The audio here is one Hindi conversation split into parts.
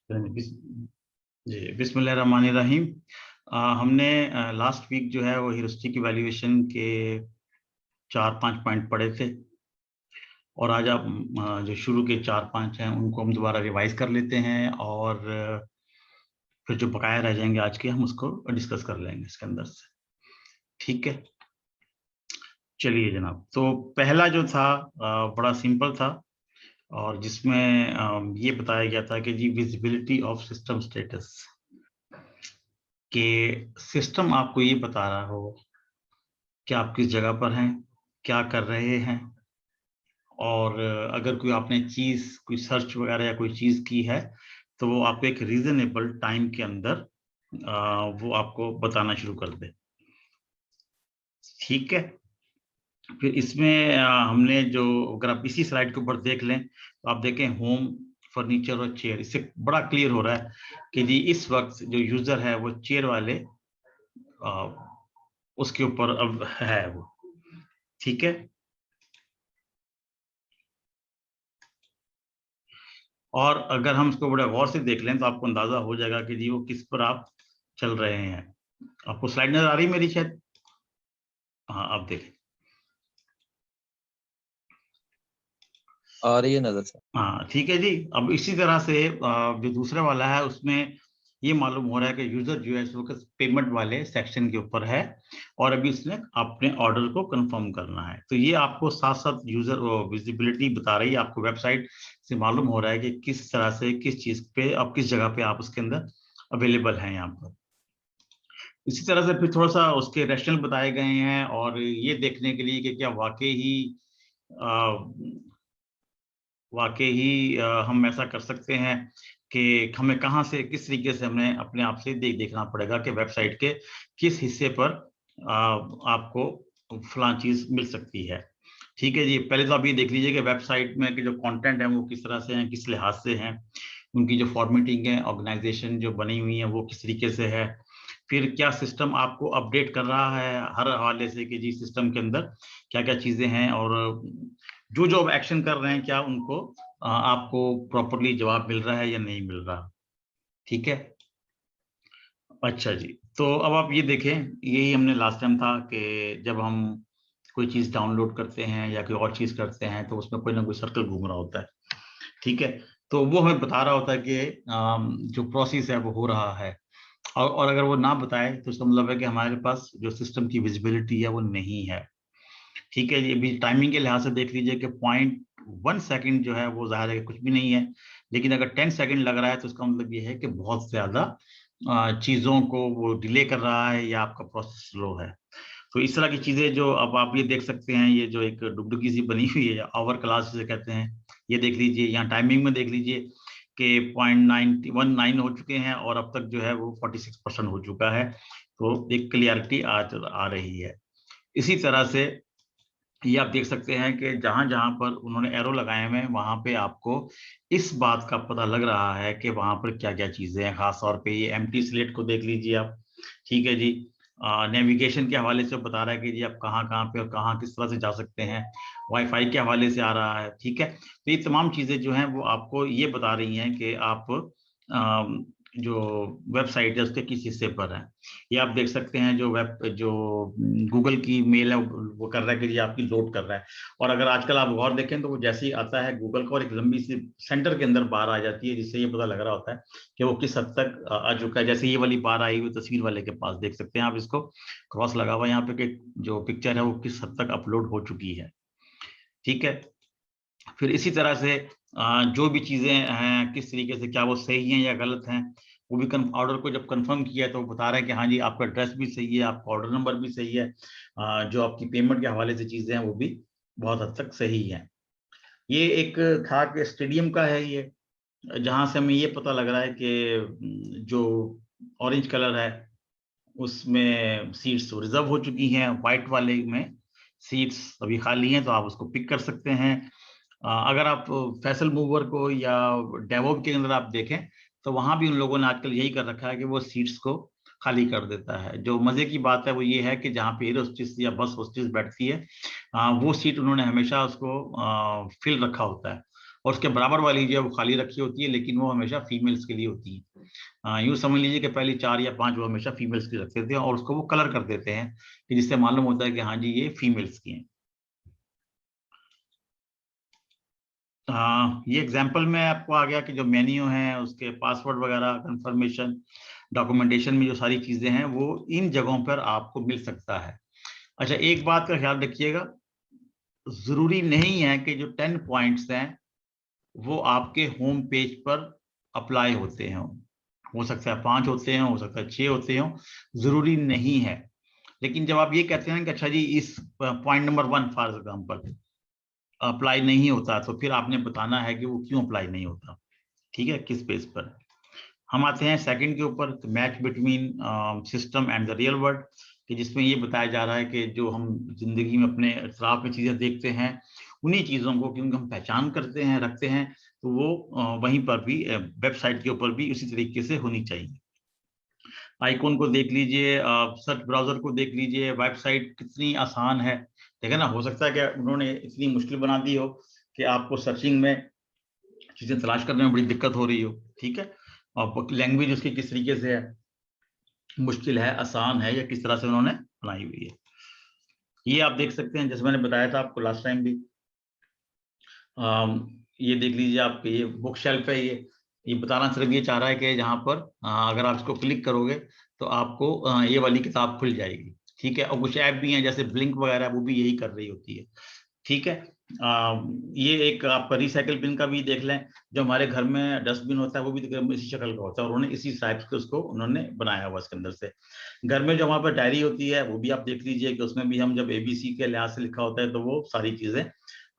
बिस- जी, बिस्मिल्लाहिर्रहमानिर्रहीम। हमने लास्ट वीक जो है वो ह्यूरिस्टिक इवैल्यूएशन के 4-5 पॉइंट पढ़े थे, और आज आप जो शुरू के 4-5 हैं उनको हम दोबारा रिवाइज कर लेते हैं, और फिर जो बकाया रह जाएंगे आज के हम उसको डिस्कस कर लेंगे इसके अंदर से। ठीक है, चलिए जनाब। तो पहला जो था बड़ा सिंपल था, और जिसमें ये बताया गया था कि जी विजिबिलिटी ऑफ सिस्टम स्टेटस, कि सिस्टम आपको ये बता रहा हो कि आप किस जगह पर हैं, क्या कर रहे हैं, और अगर कोई आपने चीज कोई सर्च वगैरह या कोई चीज की है तो वो आपको एक रीजनेबल टाइम के अंदर वो आपको बताना शुरू कर दे। ठीक है, फिर इसमें हमने जो, अगर आप इसी स्लाइड के ऊपर देख लें तो आप देखें होम, फर्नीचर और चेयर। इससे बड़ा क्लियर हो रहा है कि जी इस वक्त जो यूजर है वो चेयर वाले उसके ऊपर अब है वो। ठीक है, और अगर हम इसको बड़े गौर से देख लें तो आपको अंदाजा हो जाएगा कि जी वो किस पर आप चल रहे हैं। आपको स्लाइड नजर आ रही है मेरी शायद? हाँ, आप देखें। आ रही है नजर से। हाँ ठीक है जी। अब इसी तरह से जो दूसरा वाला है उसमें ये मालूम हो रहा है कि यूजर जो है इस वक्त पेमेंट वाले सेक्शन के ऊपर है, और अभी उसने अपने ऑर्डर को कंफर्म करना है। तो ये आपको साथ साथ यूजर विजिबिलिटी बता रही है, आपको वेबसाइट से मालूम हो रहा है कि किस तरह से किस चीज पे आप किस जगह पे आप उसके अंदर अवेलेबल हैं यहाँ पर। इसी तरह से फिर थोड़ा सा उसके रैशनल बताए गए हैं, और ये देखने के लिए कि क्या हम ऐसा कर सकते हैं कि हमें कहाँ से किस तरीके से हमें अपने आप से देखना पड़ेगा कि वेबसाइट के किस हिस्से पर आपको फलां चीज मिल सकती है। ठीक है जी, पहले तो आप ये देख लीजिए कि वेबसाइट में कि जो कंटेंट है वो किस तरह से हैं, किस लिहाज से हैं, उनकी जो फॉर्मेटिंग है, ऑर्गेनाइजेशन जो बनी हुई है वो किस तरीके से है। फिर क्या सिस्टम आपको अपडेट कर रहा है हर हवाले से कि जी सिस्टम के अंदर क्या क्या चीजें हैं, और जो जो एक्शन कर रहे हैं क्या उनको आपको प्रॉपरली जवाब मिल रहा है या नहीं मिल रहा। ठीक है, अच्छा जी। तो अब आप ये देखें, यही हमने लास्ट टाइम था कि जब हम कोई चीज डाउनलोड करते हैं या कोई और चीज करते हैं तो उसमें कोई ना कोई सर्कल घूम रहा होता है। ठीक है, तो वो हमें बता रहा होता है कि जो प्रोसेस है वो हो रहा है, और अगर वो ना बताए तो इसका मतलब है कि हमारे पास जो सिस्टम की विजिबिलिटी है वो नहीं है। ठीक है, ये भी टाइमिंग के लिहाज से देख लीजिए कि 0.1 सेकंड जो है वो जाहिर है कि कुछ भी नहीं है, लेकिन अगर 10 सेकंड लग रहा है तो इसका मतलब ये है कि बहुत ज्यादा चीजों को वो डिले कर रहा है या आपका प्रोसेस स्लो है। तो इस तरह की चीजें जो अब आप ये देख सकते हैं, ये जो एक डुगडुगी सी बनी हुई है, आवर क्लास जिसे कहते हैं, ये देख लीजिए। यहाँ टाइमिंग में देख लीजिए कि 0.19 हो चुके हैं, और अब तक जो है वो 46% हो चुका है। तो एक क्लियरिटी आ रही है। इसी तरह से ये आप देख सकते हैं कि जहां जहां पर उन्होंने एरो लगाए हुए हैं वहां पे आपको इस बात का पता लग रहा है कि वहां पर क्या क्या चीजें हैं। खास तौर पे ये एम्प्टी स्लेट को देख लीजिए आप। ठीक है जी, नेविगेशन के हवाले से बता रहा है कि जी आप कहाँ कहाँ पे और कहाँ किस तरह से जा सकते हैं। वाईफाई के हवाले से आ रहा है। ठीक है, तो ये तमाम चीजें जो हैं वो आपको ये बता रही हैं कि आप जो वेबसाइट है उसके किस हिस्से पर है। ये आप देख सकते हैं जो गूगल की मेल है वो कर रहा है कि ये आपकी लोड कर रहा है। और अगर आजकल आप गौर देखें तो वो जैसे ही आता है गूगल का, और एक लंबी सी सेंटर के अंदर बार आ जाती है, जिससे ये पता लग रहा होता है कि वो किस हद तक आ चुका है। जैसे ये वाली बार आई हुई तस्वीर वाले के पास देख सकते हैं आप, इसको क्रॉस लगा हुआ यहाँ पे कि जो पिक्चर है वो किस हद तक अपलोड हो चुकी है। ठीक है, फिर इसी तरह से जो भी चीजें हैं किस तरीके से, क्या वो सही हैं या गलत हैं, वो भी ऑर्डर को जब कंफर्म किया तो वो बता रहे हैं कि हाँ जी आपका एड्रेस भी सही है, आपका ऑर्डर नंबर भी सही है, जो आपकी पेमेंट के हवाले से चीजें हैं वो भी बहुत हद तक सही है। ये एक था कि स्टेडियम का है ये, जहां से हमें ये पता लग रहा है कि जो ऑरेंज कलर है उसमें सीट्स रिजर्व हो चुकी हैं, व्हाइट वाले में सीट्स अभी खाली हैं, तो आप उसको पिक कर सकते हैं। अगर आप फैसल मूवर को या डेवोप के अंदर आप देखें तो वहां भी उन लोगों ने आजकल यही कर रखा है कि वो सीट्स को खाली कर देता है। जो मजे की बात है वो ये है कि जहाँ पे एयर होस्टेस या बस होस्टेस बैठती है वो सीट उन्होंने हमेशा उसको फिल रखा होता है, और उसके बराबर वाली जो है वो खाली रखी होती है, लेकिन वो हमेशा फीमेल्स के लिए होती है। यूँ समझ लीजिए कि पहली 4 या 5 वो हमेशा फीमेल्स की रखते थे, और उसको वो कलर कर देते हैं कि जिससे मालूम होता है कि हाँ जी ये फीमेल्स की हैं। हाँ, ये एग्जाम्पल में आपको आ गया कि जो मेन्यू है उसके पासवर्ड वगैरह, कंफर्मेशन, डॉक्यूमेंटेशन में जो सारी चीजें हैं वो इन जगहों पर आपको मिल सकता है। अच्छा, एक बात का ख्याल रखिएगा, जरूरी नहीं है कि जो 10 पॉइंट्स हैं वो आपके होम पेज पर अप्लाई होते हैं। हो सकता है 5 होते हैं, हो सकता है 6 होते हो, जरूरी नहीं है। लेकिन जब आप ये कहते हैं कि अच्छा जी इस point number 1 for example apply नहीं होता, तो फिर आपने बताना है कि वो क्यों अप्लाई नहीं होता। ठीक है, किस पेज पर। हम आते हैं सेकंड के ऊपर, match between system and the real world, कि जिसमें ये बताया जा रहा है कि जो हम जिंदगी में अपने इतराफ में चीजें देखते हैं, उन्हीं चीजों को क्योंकि हम पहचान करते हैं, रखते हैं, तो वो वहीं पर भी वेबसाइट के ऊपर भी उसी तरीके से होनी चाहिए। आइकॉन को देख लीजिए, सर्च ब्राउजर को देख लीजिए, वेबसाइट कितनी आसान है। देखा ना, हो सकता है कि उन्होंने इतनी मुश्किल बना दी हो कि आपको सर्चिंग में चीजें तलाश करने में बड़ी दिक्कत हो रही हो। ठीक है, और लैंग्वेज उसकी किस तरीके से है, मुश्किल है, आसान है, या किस तरह से उन्होंने बनाई हुई है, ये आप देख सकते हैं। जैसे मैंने बताया था आपको लास्ट टाइम भी, ये देख लीजिए आप, ये बुक शेल्फ है, ये बताना सिर्फ ये चाह रहा है कि जहाँ पर अगर आप इसको क्लिक करोगे तो आपको ये वाली किताब खुल जाएगी। ठीक है, और कुछ ऐप भी हैं जैसे ब्लिंक वगैरह, वो भी यही कर रही होती है। ठीक है, ये एक आपका रिसाइकल बिन का भी देख लें, जो हमारे घर में डस्टबिन होता है वो भी इसी शक्ल का होता है, और उन्होंने इसी टाइप के उसको उन्होंने बनाया हुआ इसके अंदर से। घर में जो हमारे पास डायरी होती है वो भी आप देख लीजिए कि उसमें भी हम जब ABC के लिहाज से लिखा होता है तो वो सारी चीजें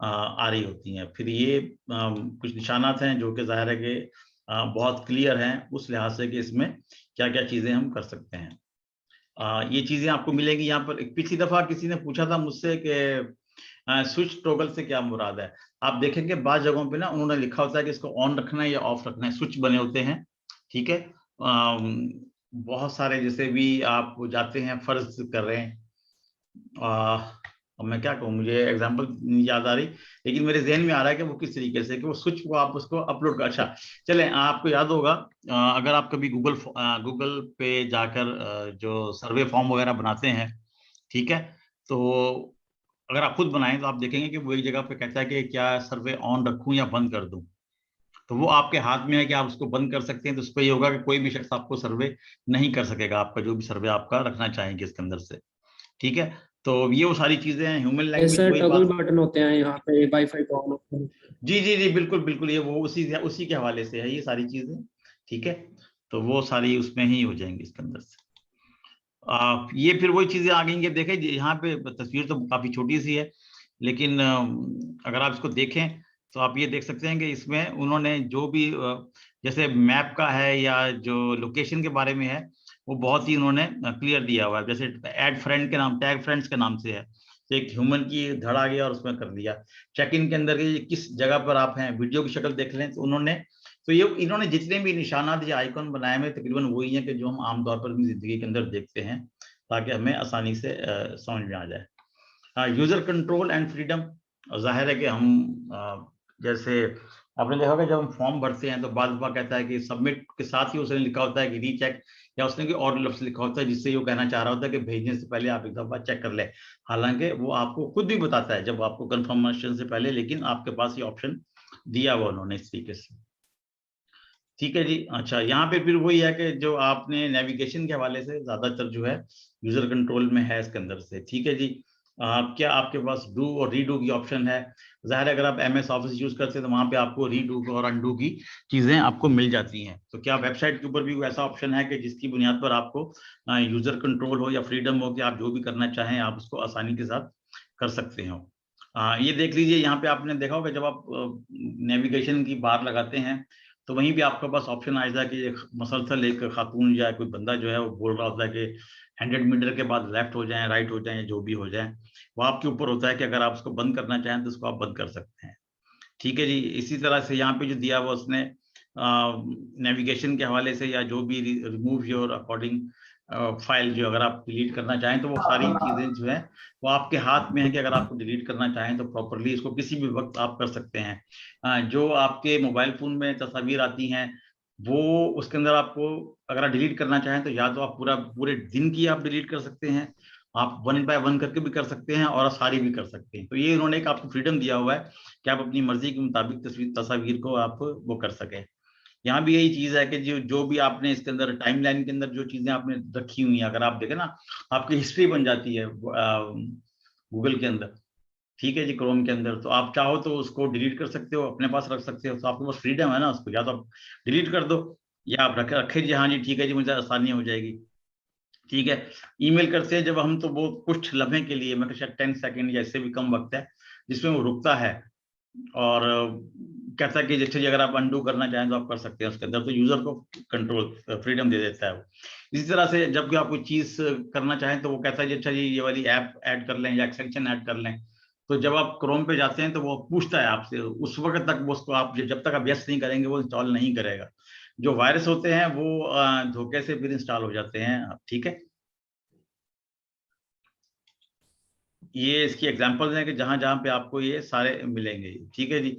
आ रही होती हैं। फिर ये कुछ निशानात हैं जो कि जाहिर है कि बहुत क्लियर हैं उस लिहाज से कि इसमें क्या क्या चीजें हम कर सकते हैं। ये चीजें आपको मिलेंगी यहाँ पर। पिछली दफा किसी ने पूछा था मुझसे कि स्विच टॉगल से क्या मुराद है। आप देखेंगे बाद जगहों पे ना उन्होंने लिखा होता है कि इसको ऑन रखना है या ऑफ रखना है, स्विच बने होते हैं। ठीक है, बहुत सारे जैसे भी आप जाते हैं, फर्ज कर रहे हैं, अब मैं क्या कहूँ, मुझे एग्जांपल नहीं याद आ रही, लेकिन मेरे जहन में आ रहा है कि वो किस तरीके से कि वो स्विच को आप उसको अपलोड कर। अच्छा चलें, आपको याद होगा, अगर आप कभी गूगल पे जाकर जो सर्वे फॉर्म वगैरह बनाते हैं, ठीक है, तो अगर आप खुद बनाएं तो आप देखेंगे कि वो एक जगह पे कहता है कि क्या सर्वे ऑन रखूं या बंद कर दूं। तो वो आपके हाथ में है कि आप उसको बंद कर सकते हैं, तो उस पर ये होगा कि कोई भी शख्स आपको सर्वे नहीं कर सकेगा, आपका जो भी सर्वे आपका रखना चाहेंगे इसके अंदर से। ठीक है, तो ये वो सारी चीजें हैं, ह्यूमन लैंग्वेज ऐसे वही टॉगल बात। बटन होते हैं यहाँ पे वाईफाई को ऑन ऑफ। जी जी जी, बिल्कुल बिल्कुल, ये वो उसी उसी के हवाले से है ये सारी चीजें। ठीक है, तो वो सारी उसमें ही हो जाएंगी इसके अंदर से। ये फिर वही चीजें आ गई, देखें यहाँ पे तस्वीर तो काफी छोटी सी है, लेकिन अगर आप इसको देखें तो आप ये देख सकते हैं कि इसमें उन्होंने जो भी जैसे मैप का है या जो लोकेशन के बारे में है, वो बहुत ही उन्होंने क्लियर दिया हुआ है। जैसे ऐड फ्रेंड के नाम, टैग फ्रेंड्स के नाम से है, तो एक ह्यूमन की धड़ आ गया और उसमें कर दिया। चेक इन के अंदर ये किस जगह पर आप हैं, वीडियो की शक्ल देख लें तो उन्होंने, तो ये इन्होंने जितने भी निशानात या आइकॉन बनाए हुए तकरीबन वही हैं कि जो हम आमतौर पर अपनी जिंदगी के अंदर देखते हैं, ताकि हमें आसानी से समझ में आ जाए। हाँ, यूजर कंट्रोल एंड फ्रीडम, जाहिर है कि हम जैसे आपने देखा कि जब हम फॉर्म भरते हैं तो बाद दफा कहता है कि सबमिट के साथ ही उसने लिखा होता है कि रीचेक, या उसने कोई और लफ्ज लिखा होता है जिससे ये कहना चाह रहा होता है कि भेजने से पहले आप एक दफा चेक कर ले। हालांकि वो आपको खुद भी बताता है जब आपको कंफर्मेशन से पहले, लेकिन आपके पास ये ऑप्शन दिया हुआ उन्होंने इस तरीके से। ठीक है जी। अच्छा, यहाँ पे फिर वही है कि जो आपने नेविगेशन के हवाले से ज्यादातर जो है यूजर कंट्रोल में है इसके अंदर से। ठीक है जी, क्या आपके पास डू और रीडू की ऑप्शन है। जाहिर है अगर आप MS ऑफिस यूज करते हैं तो वहां पे आपको रीडू और अनडू की चीजें आपको मिल जाती हैं। तो क्या वेबसाइट के ऊपर भी ऐसा ऑप्शन है कि जिसकी बुनियाद पर आपको यूजर कंट्रोल हो या फ्रीडम हो कि आप जो भी करना चाहें आप उसको आसानी के साथ कर सकते हो। ये देख लीजिए, यहाँ पे आपने देखा होगा जब आप नेविगेशन की बार लगाते हैं तो वहीं भी आपके पास ऑप्शन आ जाता है कि एक मसलसल एक खातून या कोई बंदा जो है वो बोल रहा होता है कि 100 मीटर के बाद लेफ्ट हो जाएं, राइट हो जाएं, जो भी हो जाए, वो आपके ऊपर होता है कि अगर आप उसको बंद करना चाहें तो उसको आप बंद कर सकते हैं। ठीक है जी, इसी तरह से यहाँ पे जो दिया हुआ उसने नेविगेशन के हवाले से, या जो भी रिमूव योर अकॉर्डिंग फाइल जो अगर आप डिलीट करना चाहें तो वो सारी चीजें जो है वो आपके हाथ में है कि अगर आपको डिलीट करना चाहें तो प्रॉपरली इसको किसी भी वक्त आप कर सकते हैं। जो आपके मोबाइल फोन में तस्वीर आती हैं वो उसके अंदर आपको अगर आप डिलीट करना चाहें तो या तो आप पूरे दिन की आप डिलीट कर सकते हैं, आप 1 बाय 1 करके भी कर सकते हैं और सारी भी कर सकते हैं। तो ये इन्होंने एक आपको फ्रीडम दिया हुआ है कि आप अपनी मर्जी के मुताबिक तस्वीर को आप वो कर सकें। यहाँ भी यही चीज है कि जो जो भी आपने इसके अंदर टाइमलाइन के अंदर जो चीजें आपने रखी हुई हैं, अगर आप देखें ना आपकी हिस्ट्री बन जाती है गूगल के अंदर, ठीक है जी, क्रोम के अंदर। तो आप चाहो तो उसको डिलीट कर सकते हो, अपने पास रख सकते हो, तो आपके पास फ्रीडम है ना उसको, या तो आप डिलीट कर दो या आप रखे जी, हाँ जी ठीक है जी, मुझे आसानी हो जाएगी। ठीक है, ईमेल करते हैं जब हम तो वो कुछ लम्हे के लिए, मैं शायद 10 सेकेंड या इससे भी कम वक्त है जिसमें वो रुकता है और कहता है कि जैसे अगर आप अंडू करना चाहें तो आप कर सकते हैं उसके अंदर, तो यूजर को कंट्रोल फ्रीडम दे देता है वो। इसी तरह से जब भी आप कोई चीज करना चाहें तो वो कहता है जी अच्छा जी ये वाली ऐप ऐड कर लें या एक्सटेंशन ऐड कर लें। तो जब आप क्रोम पे जाते हैं तो वो पूछता है आपसे, उस वक्त तक वो उसको आप जब तक आप यस नहीं करेंगे वो इंस्टॉल नहीं करेगा। जो वायरस होते हैं वो धोखे से फिर इंस्टॉल हो जाते हैं। ठीक है, ये इसकी एग्जांपल्स हैं कि जहां जहां पे आपको ये सारे मिलेंगे। ठीक है जी,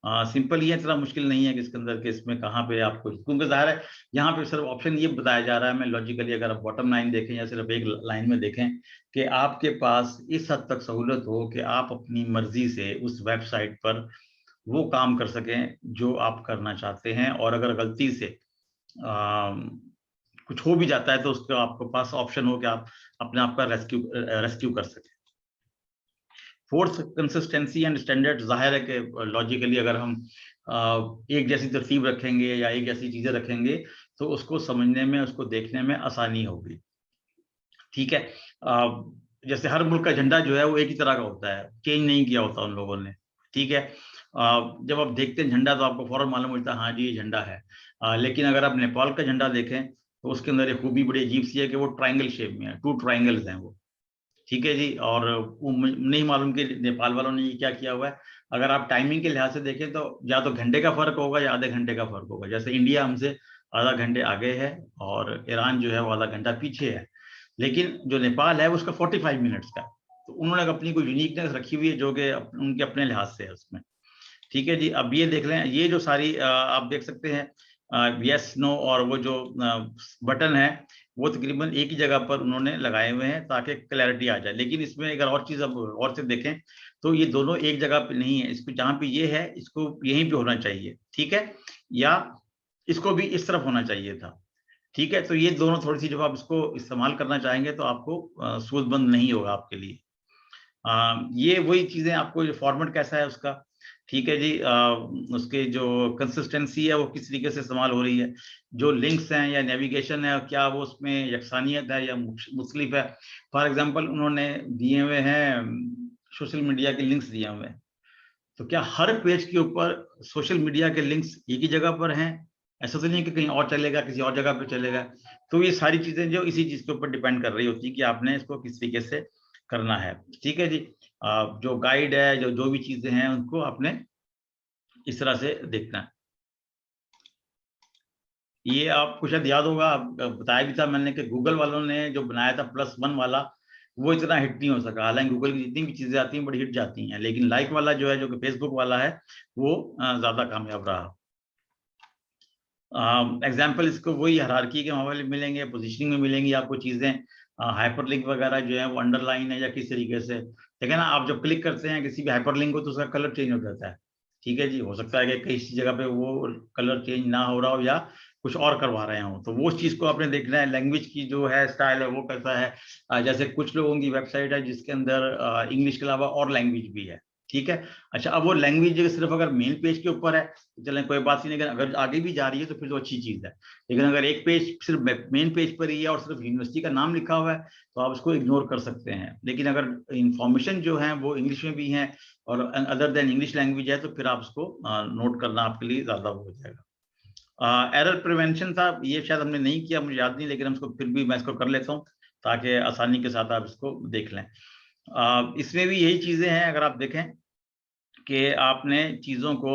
सिंपल ये इतना मुश्किल नहीं है कि इसके अंदर के इसमें कहाँ पे आपको, क्योंकि जाहिर है यहाँ पे सिर्फ ऑप्शन ये बताया जा रहा है, मैं लॉजिकली अगर आप बॉटम लाइन देखें या सिर्फ एक लाइन में देखें कि आपके पास इस हद तक सहूलत हो कि आप अपनी मर्जी से उस वेबसाइट पर वो काम कर सकें जो आप करना चाहते हैं, और अगर गलती से कुछ हो भी जाता है तो उसका आपके पास ऑप्शन हो कि आप अपने आप का रेस्क्यू कर सकें। Fourth, consistency and standard. जाहिर है कि लॉजिकली अगर हम एक जैसी तरतीब रखेंगे या एक जैसी चीजें रखेंगे तो उसको समझने में, उसको देखने में आसानी होगी। ठीक है, जैसे हर मुल्क का झंडा जो है वो एक ही तरह का होता है, चेंज नहीं किया होता उन लोगों ने। ठीक है, जब आप देखते हैं झंडा तो आपको फौरन मालूम होता है हाँ जी ये झंडा है। लेकिन अगर आप नेपाल का झंडा देखें तो उसके अंदर एक खूबी बड़ी अजीब सी है कि वो ट्राइंगल शेप में है, 2 ट्राइंगल्स हैं वो। ठीक है जी, और वो नहीं मालूम कि नेपाल वालों ने ये क्या किया हुआ है। अगर आप टाइमिंग के लिहाज से देखें तो या तो घंटे का फर्क होगा या आधे घंटे का फर्क होगा। जैसे इंडिया हमसे आधा घंटे आगे है और ईरान जो है वो आधा घंटा पीछे है, लेकिन जो नेपाल है उसका 45 मिनट्स का। तो उन्होंने अपनी कोई यूनिकनेस रखी हुई है जो कि उनके अपने लिहाज से है उसमें। ठीक है जी, अब ये देख लें, ये जो सारी आप देख सकते हैं यस नो और वो जो बटन है वो तकरीबन एक ही जगह पर उन्होंने लगाए हुए हैं ताकि क्लैरिटी आ जाए। लेकिन इसमें अगर और चीज अब और से देखें तो ये दोनों एक जगह पे नहीं है, इसको जहां पे ये है इसको यहीं पे होना चाहिए। ठीक है, या इसको भी इस तरफ होना चाहिए था। ठीक है, तो ये दोनों थोड़ी सी जब आप इसको इस्तेमाल करना चाहेंगे तो आपको सूदबंद नहीं होगा आपके लिए। ये वही चीजें, आपको जो फॉर्मेट कैसा है उसका, ठीक है जी, उसके जो कंसिस्टेंसी है वो किस तरीके से इस्तेमाल हो रही है, जो लिंक्स हैं या नेविगेशन है क्या वो उसमें यकसानियत है या मुख्तलिफ है। फॉर एग्जांपल उन्होंने दिए हुए हैं सोशल मीडिया के लिंक्स दिए हुए हैं, तो क्या हर पेज के ऊपर सोशल मीडिया के लिंक्स एक ही जगह पर हैं? ऐसा तो नहीं कि कहीं और चलेगा, किसी और जगह पे चलेगा। तो ये सारी चीजें जो इसी चीज के ऊपर डिपेंड कर रही होती है कि आपने इसको किस तरीके से करना है। ठीक है जी, जो गाइड है, जो जो भी चीजें हैं उनको आपने इस तरह से देखना है। ये आपको शायद याद होगा, बताया भी था मैंने कि गूगल वालों ने जो बनाया था +1 वाला वो इतना हिट नहीं हो सका। हालांकि गूगल की जितनी भी चीजें आती हैं बड़ी हिट जाती हैं, लेकिन लाइक वाला जो है, जो कि फेसबुक वाला है, वो ज्यादा कामयाब रहा। एग्जाम्पल इसको वही हायरार्की के मामले में मिलेंगे, पोजीशनिंग में मिलेंगी आपको चीजें। हाइपरलिंक वगैरह जो है वो अंडरलाइन है या किस तरीके से, ठीक है ना, आप जब क्लिक करते हैं किसी भी हाइपरलिंक को तो उसका कलर चेंज हो जाता है। ठीक है जी, हो सकता है कि किसी जगह पे वो कलर चेंज ना हो रहा हो या कुछ और करवा रहे हो, तो वो उस चीज को आपने देखना है। लैंग्वेज की जो है स्टाइल है वो कैसा है, जैसे कुछ लोगों की वेबसाइट है जिसके अंदर इंग्लिश के अलावा और लैंग्वेज भी है। ठीक है, अच्छा अब वो लैंग्वेज सिर्फ अगर मेन पेज के ऊपर है तो चलें कोई बात नहीं, लेकिन अगर आगे भी जा रही है तो फिर तो अच्छी चीज है। लेकिन अगर एक पेज सिर्फ मेन पेज पर ही है और सिर्फ यूनिवर्सिटी का नाम लिखा हुआ है तो आप उसको इग्नोर कर सकते हैं। लेकिन अगर इंफॉर्मेशन जो है वो इंग्लिश में भी है और अदर देन इंग्लिश लैंग्वेज है तो फिर आप उसको नोट करना आपके लिए ज्यादा हो जाएगा। एरर प्रिवेंशन था, ये शायद हमने नहीं किया, मुझे याद नहीं, लेकिन हम इसको फिर भी मैं इसको कर लेता हूँ ताकि आसानी के साथ आप इसको देख लें। इसमें भी यही चीजें हैं, अगर आप देखें कि आपने चीज़ों को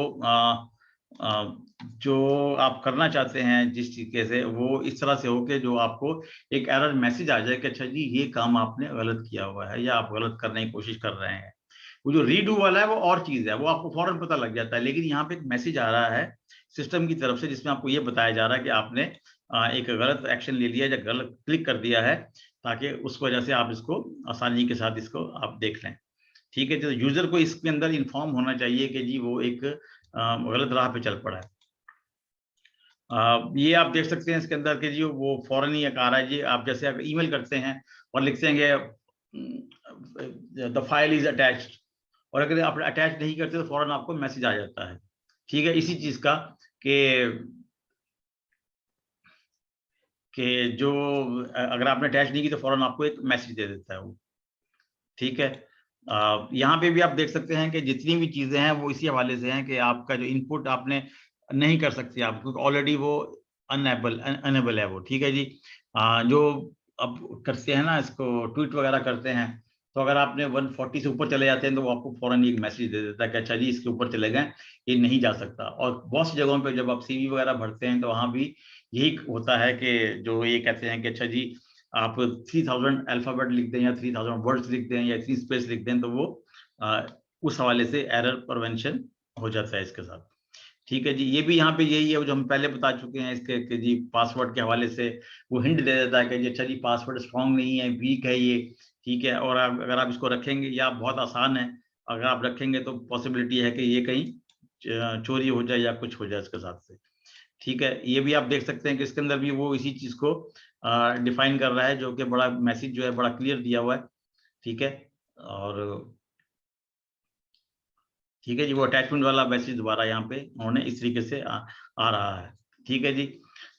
जो आप करना चाहते हैं जिस तरीके से, वो इस तरह से हो कि जो आपको एक एरर मैसेज आ जाए कि अच्छा जी ये काम आपने गलत किया हुआ है या आप गलत करने की कोशिश कर रहे हैं। वो जो रीडू वाला है वो और चीज है, वो आपको फौरन पता लग जाता है, लेकिन यहाँ पे एक मैसेज आ रहा है सिस्टम की तरफ से जिसमें आपको ये बताया जा रहा है कि आपने एक गलत एक्शन ले लिया या गलत क्लिक कर दिया है, ताकि उस वजह से आप इसको आसानी के साथ इसको आप देख लें। ठीक है, तो यूजर को इसके अंदर इन्फॉर्म होना चाहिए कि जी वो एक गलत राह पे चल पड़ा है। ये आप देख सकते हैं इसके अंदर कि जी वो फौरन ही एक आ रहा है जी। आप जैसे अगर ईमेल करते हैं और लिखते हैं द फाइल इज अटैच्ड, और अगर आप अटैच नहीं करते तो फौरन आपको मैसेज आ जाता है। ठीक है, इसी चीज का कि जो अगर आपने अटैच नहीं की तो फौरन आपको एक मैसेज दे देता है वो। ठीक है, यहाँ पे भी आप देख सकते हैं कि जितनी भी चीजें हैं वो इसी हवाले से हैं कि आपका जो इनपुट आपने नहीं कर सकते आप, क्योंकि ऑलरेडी वो अनेबल है वो। ठीक है जी, जो अब करते हैं ना इसको, ट्वीट वगैरह करते हैं, तो अगर आपने 140 से ऊपर चले जाते हैं तो वो आपको फौरन एक मैसेज दे देता है कि अच्छा जी इसके ऊपर चले गए, ये नहीं जा सकता। और बहुत सी जगहों पे जब आप सीवी वगैरह भरते हैं तो वहां भी यही होता है कि जो ये कहते हैं कि अच्छा जी आप 3000 अल्फाबेट लिख दें या 3000 वर्ड्स लिख दें या इतनी स्पेस लिख दें, तो वो उस हवाले से एरर प्रिवेंशन हो जाता है इसके साथ। ठीक है जी, ये भी यहाँ पे यही है जो हम पहले बता चुके हैं इसके कि जी पासवर्ड के हवाले से वो हिंट दे देता है कि जी अच्छा जी पासवर्ड स्ट्रांग नहीं है, वीक है ये। ठीक है, और अगर आप इसको रखेंगे या बहुत आसान है, अगर आप रखेंगे तो पॉसिबिलिटी है कि ये कहीं चोरी हो जाए या कुछ हो जाए इसके साथ से। ठीक है, ये भी आप देख सकते हैं कि इसके अंदर भी वो इसी चीज को डिफाइन कर रहा है, जो कि बड़ा मैसेज जो है बड़ा क्लियर दिया हुआ है। ठीक है, और ठीक है जी, वो अटैचमेंट वाला मैसेज दोबारा यहाँ पे उन्होंने इस तरीके से आ रहा है। ठीक है जी,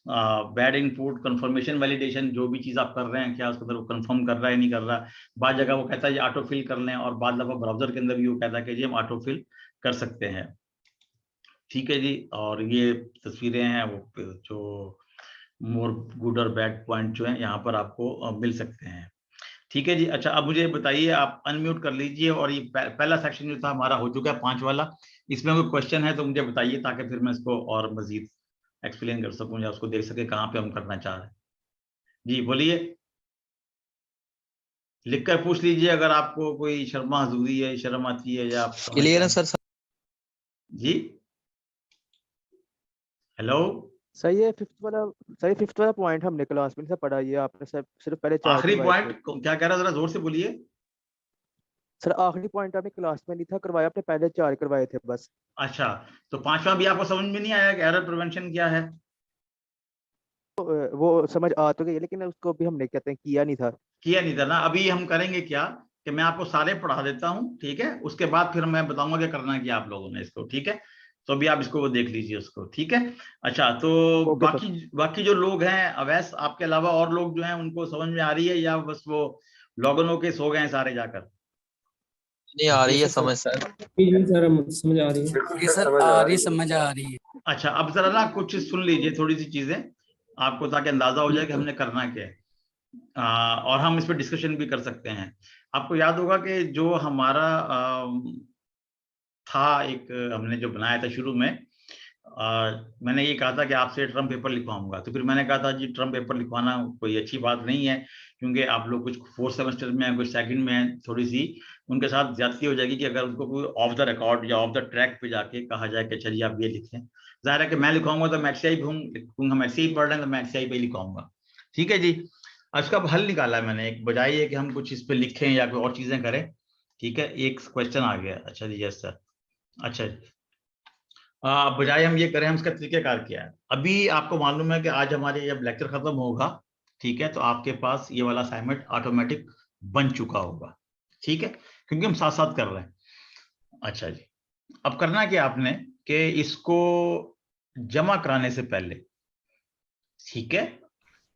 बैड इनपुट कंफर्मेशन वैलिडेशन, जो भी चीज आप कर रहे हैं क्या उसके अंदर वो कंफर्म कर रहा है नहीं कर रहा। बाद जगह वो कहता है जी ऑटो फिल कर लें, और बाद दफा ब्राउजर के अंदर भी वो कहता है कि जी हम ऑटो फिल कर सकते हैं। ठीक है जी, और ये तस्वीरें हैं वो जो मोर गुड और बैड पॉइंट जो है यहाँ पर आपको मिल सकते हैं। ठीक है जी, अच्छा अब मुझे बताइए, आप अनम्यूट कर लीजिए, और ये पहला सेक्शन जो था हमारा हो चुका है 5 वाला। इसमें कोई क्वेश्चन है तो मुझे बताइए, ताकि फिर मैं इसको और मजीद एक्सप्लेन कर सकूं या उसको देख सके कहाँ पे हम करना चाह रहे हैं। जी बोलिए, लिखकर पूछ लीजिए अगर आपको कोई शर्मा हजूरी है, शर्म आती है या आप समझ क्लियर है रहे हैं। सर? जी हेलो, सही है फिफ्थ वाला पॉइंट हमने क्लास में से पढ़ा, ये आपने सर सिर्फ पहले 4 आखिरी करवाए थे। पॉइंट क्या कह रहा है, जरा जोर से बोलिए। सर आखिरी पॉइंट आपने क्लास में नहीं था करवाया, आपने पहले 4 करवाए थे बस। अच्छा, तो 5वां भी आपको समझ में नहीं आया कि एरर प्रिवेंशन क्या है? वो समझ आ तो गई, लेकिन उसको भी हमने कहते हैं किया नहीं था। किया नहीं था ना। अभी हम करेंगे क्या कि मैं आपको सारे पढ़ा देता हूँ, ठीक है, उसके बाद फिर मैं बताऊंगा कि करना है क्या आप लोगों ने इसको। ठीक है, तो अभी आप इसको देख लीजिए उसको। ठीक है, अच्छा तो ओके सर। बाकी जो लोग हैं अवैस आपके अलावा और लोग जो हैं उनको समझ में आ रही है, या बस वो लॉगिन होके सो गए हैं सारे जाकर? नहीं आ रही है समझ सर। जी सर समझ आ रही है। जी सर आ रही, समझ आ रही है। अच्छा, अब जरा ना कुछ सुन लीजिए थोड़ी सी चीजें आपको, ताकि अंदाजा हो जाए कि हमने करना क्या है। और हम इस पर डिस्कशन भी कर सकते हैं। आपको याद होगा कि जो हमारा था एक हमने जो बनाया था शुरू में, मैंने ये कहा था कि आपसे ट्रम पेपर लिखवाऊंगा। तो फिर मैंने कहा था जी ट्रम पेपर लिखवाना कोई अच्छी बात नहीं है, क्योंकि आप लोग कुछ 4th सेमेस्टर में हैं, कुछ 2nd में हैं, थोड़ी सी उनके साथ ज्यादती हो जाएगी कि अगर उनको कोई ऑफ द रिकॉर्ड या ऑफ द ट्रैक पे जाके कहा जाए कि चलिए आप ये लिखें। जाहिर है कि मैं लिखवाऊंगा तो मैं एचसीआई लिखूंगा, हम एचसीआई पढ़ रहे हैं तो मैं एचसीआई पे लिखवाऊंगा। ठीक है जी, इसका हल निकाला है मैंने, एक बजाय है कि हम कुछ इस पे लिखें या कोई और चीजें करें। ठीक है, एक क्वेश्चन आ गया। अच्छा जी, यस सर। अच्छा जी, बजाय हम ये करें, हम इसका तरीकेकार क्या है। अभी आपको मालूम है कि आज हमारे जब लेक्चर खत्म होगा, ठीक है, तो आपके पास ये वाला असाइनमेंट ऑटोमेटिक बन चुका होगा। ठीक है, क्योंकि हम साथ साथ कर रहे हैं। अच्छा जी, अब करना क्या आपने कि इसको जमा कराने से पहले, ठीक है,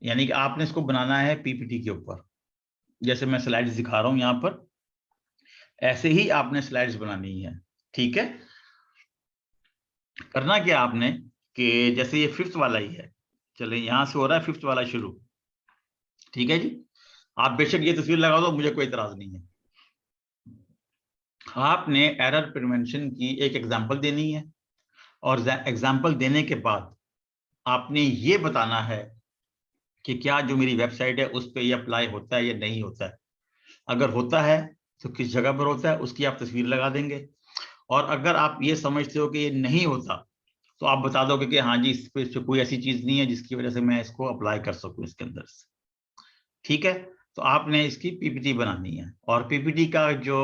यानी कि आपने इसको बनाना है पीपीटी के ऊपर, जैसे मैं स्लाइड्स दिखा रहा हूं यहां पर, ऐसे ही आपने स्लाइड्स बनानी है। ठीक है, करना क्या आपने कि जैसे ये 5th वाला ही है, चले यहां से हो रहा है 5th वाला शुरू। ठीक है जी, आप बेशक ये तस्वीर लगा दो, मुझे कोई इतराज नहीं है। आपने एरर प्रिवेंशन की एक एग्जांपल देनी है, और एग्जाम्पल देने के बाद आपने ये बताना है कि क्या जो मेरी वेबसाइट है उस पर ये अप्लाई होता है या नहीं होता है। अगर होता है तो किस जगह पर होता है उसकी आप तस्वीर लगा देंगे, और अगर आप ये समझते हो कि ये नहीं होता तो आप बता दोगे कि हाँ जी इस पे कोई ऐसी चीज नहीं है जिसकी वजह से मैं इसको अप्लाई कर सकूं इसके अंदर से। ठीक है, तो आपने इसकी पीपीटी बनानी है, और पीपीटी का जो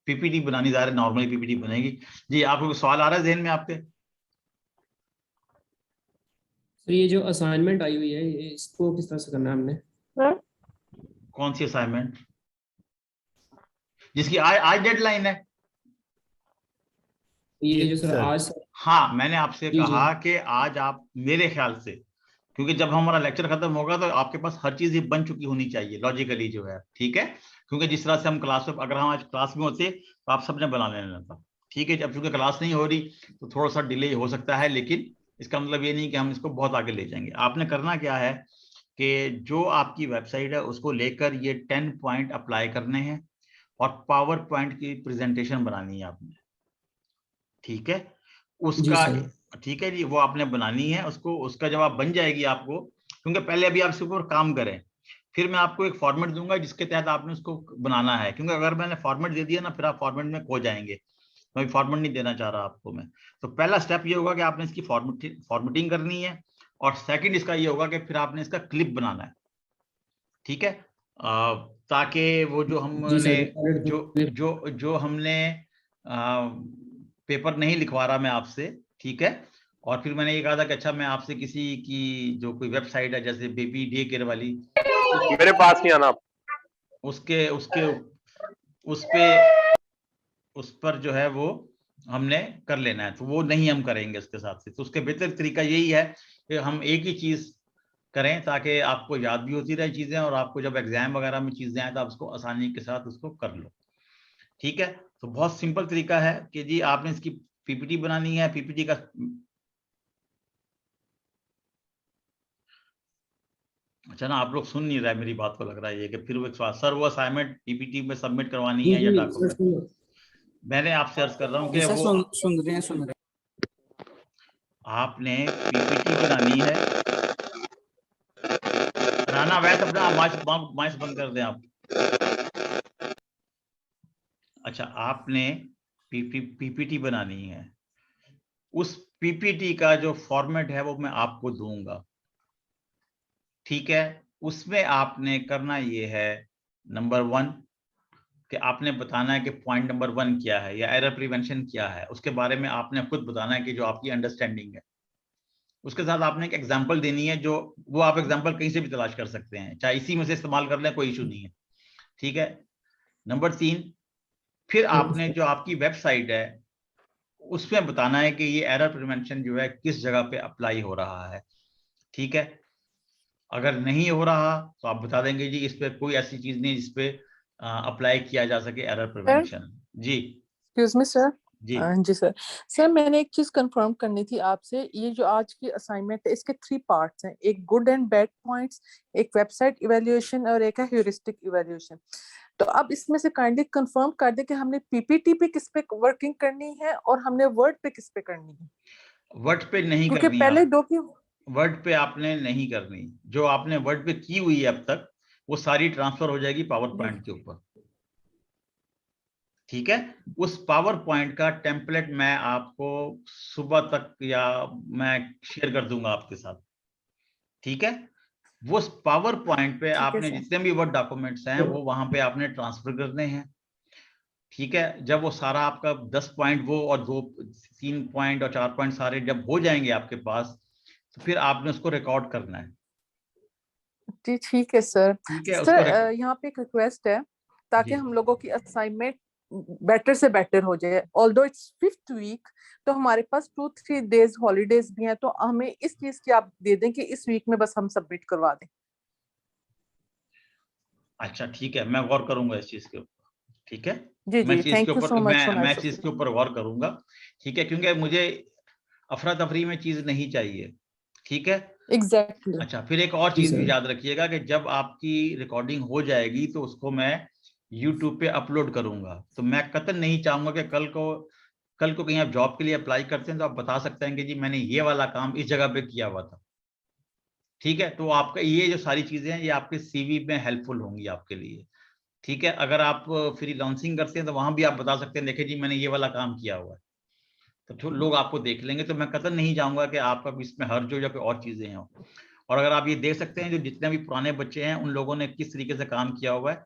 पीपीटी बनानी जा रही है नॉर्मल पीपीटी बनेगी। जी आपको सवाल आ रहा है ज़हन में आपके? तो ये जो असाइनमेंट आई हुई है इसको किस तरह से करना है हमने? कौन सी असाइनमेंट जिसकी आज डेडलाइन है? ये जो सर आज हाँ मैंने आपसे जी, कहा कि आज आप, मेरे ख्याल से, क्योंकि जब हमारा लेक्चर खत्म होगा तो आपके पास हर चीज बन चुकी होनी चाहिए लॉजिकली जो है। ठीक है, क्योंकि जिस तरह से हम क्लास में, अगर हम आज क्लास में होते तो आप सबने बना लेना था। ठीक है, जब चूंकि क्लास नहीं हो रही तो थोड़ा सा डिले हो सकता है, लेकिन इसका मतलब ये नहीं कि हम इसको बहुत आगे ले जाएंगे। आपने करना क्या है कि जो आपकी वेबसाइट है उसको लेकर ये 10 पॉइंट अप्लाई करने हैं और पावर पॉइंट की प्रेजेंटेशन बनानी है आपने। ठीक है, जी उसका, सर। ठीक है जी, वो आपने बनानी है उसको। उसका जब आप बन जाएगी आपको, क्योंकि पहले अभी आप इसके ऊपर काम करें, फिर मैं आपको एक फॉर्मेट दूंगा जिसके तहत आपने उसको बनाना है। क्योंकि अगर मैंने फॉर्मेट दे दिया ना फिर आप फॉर्मेट में खो जाएंगे, मैं फॉर्मेट नहीं देना चाह रहा आपको मैं। तो पहला स्टेप ये होगा कि आपने इसकी फॉर्मेटिंग करनी है, और सेकंड इसका ये होगा कि फिर आपने इसका क्लिप बनाना है। ठीक है, ताकि वो जो जी हमने सर, जो हमने पेपर नहीं लिखवा रहा मैं आपसे, ठीक है। और फिर मैंने ये कहा था कि अच्छा मैं आपसे किसी की जो कोई वेबसाइट है जैसे बेबी डे केयर वाली, मेरे पास नहीं आना, उसके उसके उस पर जो है वो हमने कर लेना है, तो वो नहीं हम करेंगे उसके साथ से। तो उसके बेहतर तरीका यही है कि हम एक ही चीज करें ताकि आपको याद भी होती रहे चीजें, और आपको जब एग्जाम वगैरह में चीजें आए तो आप उसको आसानी के साथ उसको कर लो। ठीक है, तो बहुत सिंपल तरीका है कि जी आपने इसकी पीपीटी बनानी है। पीपीटी का, अच्छा ना आप लोग सुन नहीं रहे मेरी बात को, लग रहा है ये कि फिर वो एक सवाल, सर वो असाइनमेंट पीपीटी में सबमिट करवानी है या जी सर डॉक्यूमेंट? मैंने आपसे अर्ज कर रहा हूँ जी कि सर, वो सुन रहे हैं। आपने पीपीटी बनानी है। राना वैसे अपना माइक बंद कर दें आप। अच्छा, आपने पीपीटी बनानी है, उस पीपीटी का जो फॉर्मेट है वो मैं आपको दूंगा। ठीक है, उसमें आपने करना ये है, नंबर 1 कि आपने बताना है कि पॉइंट नंबर 1 क्या है या एरर प्रिवेंशन क्या है, उसके बारे में आपने खुद बताना है कि जो आपकी अंडरस्टैंडिंग है। उसके साथ आपने एक एग्जांपल देनी है, जो वो आप एग्जांपल कहीं से भी तलाश कर सकते हैं, चाहे इसी में से इस्तेमाल कर लें, कोई इशू नहीं है। ठीक है, नंबर 3, फिर आपने जो आपकी वेबसाइट है उसमें बताना है कि ये एरर प्रिवेंशन जो है किस जगह पे अप्लाई हो रहा है। ठीक है, अगर नहीं हो रहा तो आप बता देंगे जी इस पे कोई ऐसी चीज नहीं जिस पे अप्लाई किया जा सके एरर प्रिवेंशन। जी एक्सक्यूज मी सर। जी जी सर। सर मैंने एक चीज कंफर्म करनी थी आपसे, ये जो आज की असाइनमेंट है इसके 3 पार्ट्स हैं, एक गुड एंड बैड पॉइंट्स, एक वेबसाइट इवैल्यूएशन और एक है ह्यूरिस्टिक इवैल्यूएशन। तो अब इसमें से काइंडली कंफर्म कर दे कि हमने पीपीटी पे किस पे वर्किंग करनी है और हमने वर्ड पे किस पे करनी है, वर्ड पे नहीं क्योंकि करनी पहले आप, दो की वर्ड पे आपने नहीं करनी। जो आपने वर्ड पे की हुई है अब तक वो सारी ट्रांसफर हो जाएगी पावर पॉइंट के ऊपर। ठीक है, उस पावर पॉइंट का टेम्पलेट मैं आपको सुबह तक या मैं शेयर कर दूंगा आपके साथ। ठीक है, वो पावर पॉइंट पे ठीक है आपने सर। जितने भी वर्ड डॉक्यूमेंट्स हैं वो वहां पे आपने ट्रांसफर करने हैं। ठीक है, जब वो सारा आपका 10 पॉइंट वो और 3 पॉइंट और 4 पॉइंट सारे जब हो जाएंगे आपके पास, तो फिर आपने उसको रिकॉर्ड करना है। जी ठीक है सर। ठीक है, उसको सर यहाँ पे एक रिक्वेस्ट है, ताकि जी हम लोगों की असाइनमेंट बेटर से बेटर हो जाए, ऑल्दो इट्स 5th वीक, तो हमारे पास 2-3 डेज हॉलीडेज भी हैं, तो हमें इस चीज की आप दे दें कि इस वीक में बस हम सबमिट करवा दें। अच्छा ठीक है, मैं गौर करूंगा इस चीज के ऊपर। ठीक है, जी मैं जी, चीज के थैंक यू ऊपर सो मच सो मैं नाइस ऑफ चीज के यू। ऊपर गौर करूंगा। ठीक है, क्योंकि मुझे अफरा तफरी में चीज नहीं चाहिए। ठीक है, एग्जैक्टली। अच्छा फिर एक और जी चीज भी सर। याद रखिएगा कि जब आपकी रिकॉर्डिंग हो जाएगी तो उसको मैं YouTube पे अपलोड करूंगा। तो मैं कतई नहीं चाहूंगा कि कल को कल को कहीं आप जॉब के लिए अप्लाई करते हैं तो आप बता सकते हैं कि जी मैंने ये वाला काम इस जगह पे किया हुआ था। ठीक है, तो आपका ये जो सारी चीजें हैं ये आपके सीवी में हेल्पफुल होंगी आपके लिए। ठीक है, अगर आप फ्रीलांसिंग करते हैं तो वहां भी आप बता सकते हैं, देखिए जी मैंने ये वाला काम किया हुआ है, तो लोग आपको देख लेंगे। तो मैं कतई नहीं चाहूंगा कि आपका इसमें हर्ज हो या कोई और चीजें हों। और अगर आप ये देख सकते हैं जो जितने भी पुराने बच्चे हैं उन लोगों ने किस तरीके से काम किया हुआ है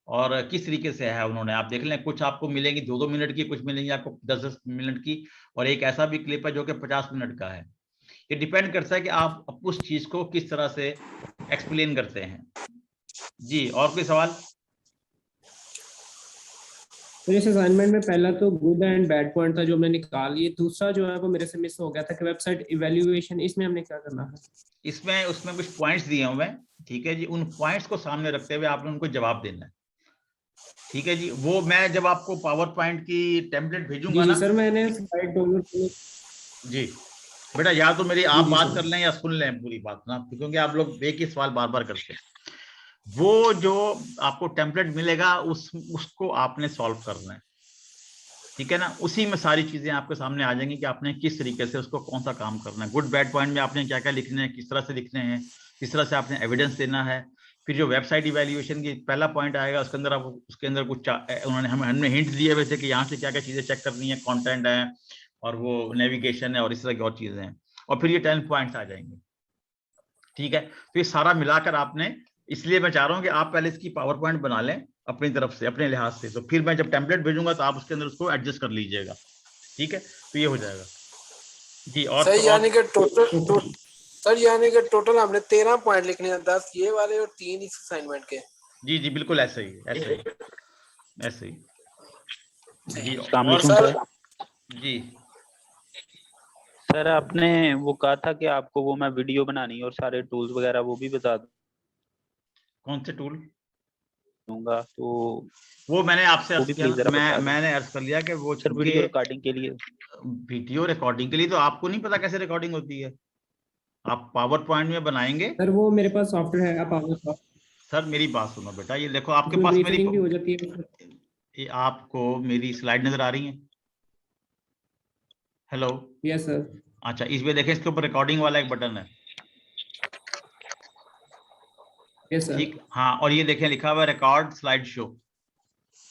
और किस तरीके से है उन्होंने, आप देख लें। कुछ आपको मिलेंगी 2-2 मिनट की, कुछ मिलेंगी आपको 10-10 मिनट की, और एक ऐसा भी क्लिप है जो कि 50 मिनट का है। ये डिपेंड करता है कि आप उस चीज को किस तरह से एक्सप्लेन करते हैं। जी, और कोई सवाल? तो इस असाइनमेंट में पहला तो गुड एंड बैड पॉइंट था जो हमने निकाल लिए, दूसरा जो है वो मेरे से मिस हो गया था कि वेबसाइट इवैल्यूएशन, इसमें हमने क्या करना है? इसमें उसमें कुछ पॉइंट्स दिए हुए हैं, ठीक है जी, उन पॉइंट्स को सामने रखते हुए आपने उनको जवाब देना है। ठीक है जी, वो मैं जब आपको पावर पॉइंट की टेम्पलेट भेजूंगा ना सर, मैंने स्लाइड डाउनलोड की। जी बेटा, या तो मेरी आप जी बात सर। कर लें या सुन लें पूरी बात ना, क्योंकि आप लोग एक ही सवाल बार बार करते हैं। वो जो आपको टेम्पलेट मिलेगा उसको आपने सॉल्व करना है। ठीक है ना, उसी में सारी चीजें आपके सामने आ जाएंगी कि आपने किस तरीके से उसको कौन सा काम करना है। गुड बैड पॉइंट में आपने क्या क्या लिखने हैं, किस तरह से लिखने हैं, किस तरह से आपने एविडेंस देना है। फिर जो वेबसाइट इवैल्यूएशन की पहला पॉइंट आएगा उसके अंदर आपको उसके अंदर कुछ उन्होंने हमने हिंट दिए हुए थे कि यहाँ से क्या क्या चीजें चेक करनी है, कंटेंट है और वो नेविगेशन है और इस तरह की और चीजें हैं, और फिर ये 10 पॉइंट्स आ जाएंगे। ठीक है, तो ये सारा मिलाकर आपने, इसलिए मैं चाह रहा हूँ कि आप पहले इसकी पावर पॉइंट बना लें अपनी तरफ से, अपने लिहाज से, तो फिर मैं जब टेम्पलेट भेजूंगा तो आप उसके अंदर उसको एडजस्ट कर लीजिएगा। ठीक है, तो ये हो जाएगा जी। और सर तो यानी कि और टोटल हमने 13 पॉइंट लिखने हैं, 10 ये वाले और 3 इस असाइनमेंट के। जी जी बिल्कुल ऐसे ही ऐसे ही ऐसे ही जी। अस्सलाम और वालेकुम सर। जी सर आपने वो कहा था कि आपको वो मैं वीडियो बनानी है और सारे टूल्स वगैरह वो भी बता कौन से टूल? दूंगा, तो वो मैंने आपसे वो अर्ज भी किया प्लीज ना, जरा बता दें। मैंने अर्ज कर लिया कि वो सर चूंकि वीडियो रिकॉर्डिंग के लिए। वीडियो रिकॉर्डिंग के लिए तो आपको नहीं पता कैसे रिकॉर्डिंग होती है। आप पावर पॉइंट में बनाएंगे। सर वो मेरे पास सॉफ्टवेयर है, आप सर मेरी बात सुनो बेटा, ये देखो आपके उसमें पास ब्रीफिंग भी हो जाती है। ये आपको मेरी स्लाइड नजर आ रही है? हेलो? Yes sir. अच्छा, इसमें देखें, इसके ऊपर रिकॉर्डिंग वाला एक बटन है। Yes sir. ठीक, हाँ, और ये देखें लिखा हुआ है रिकॉर्ड स्लाइड शो।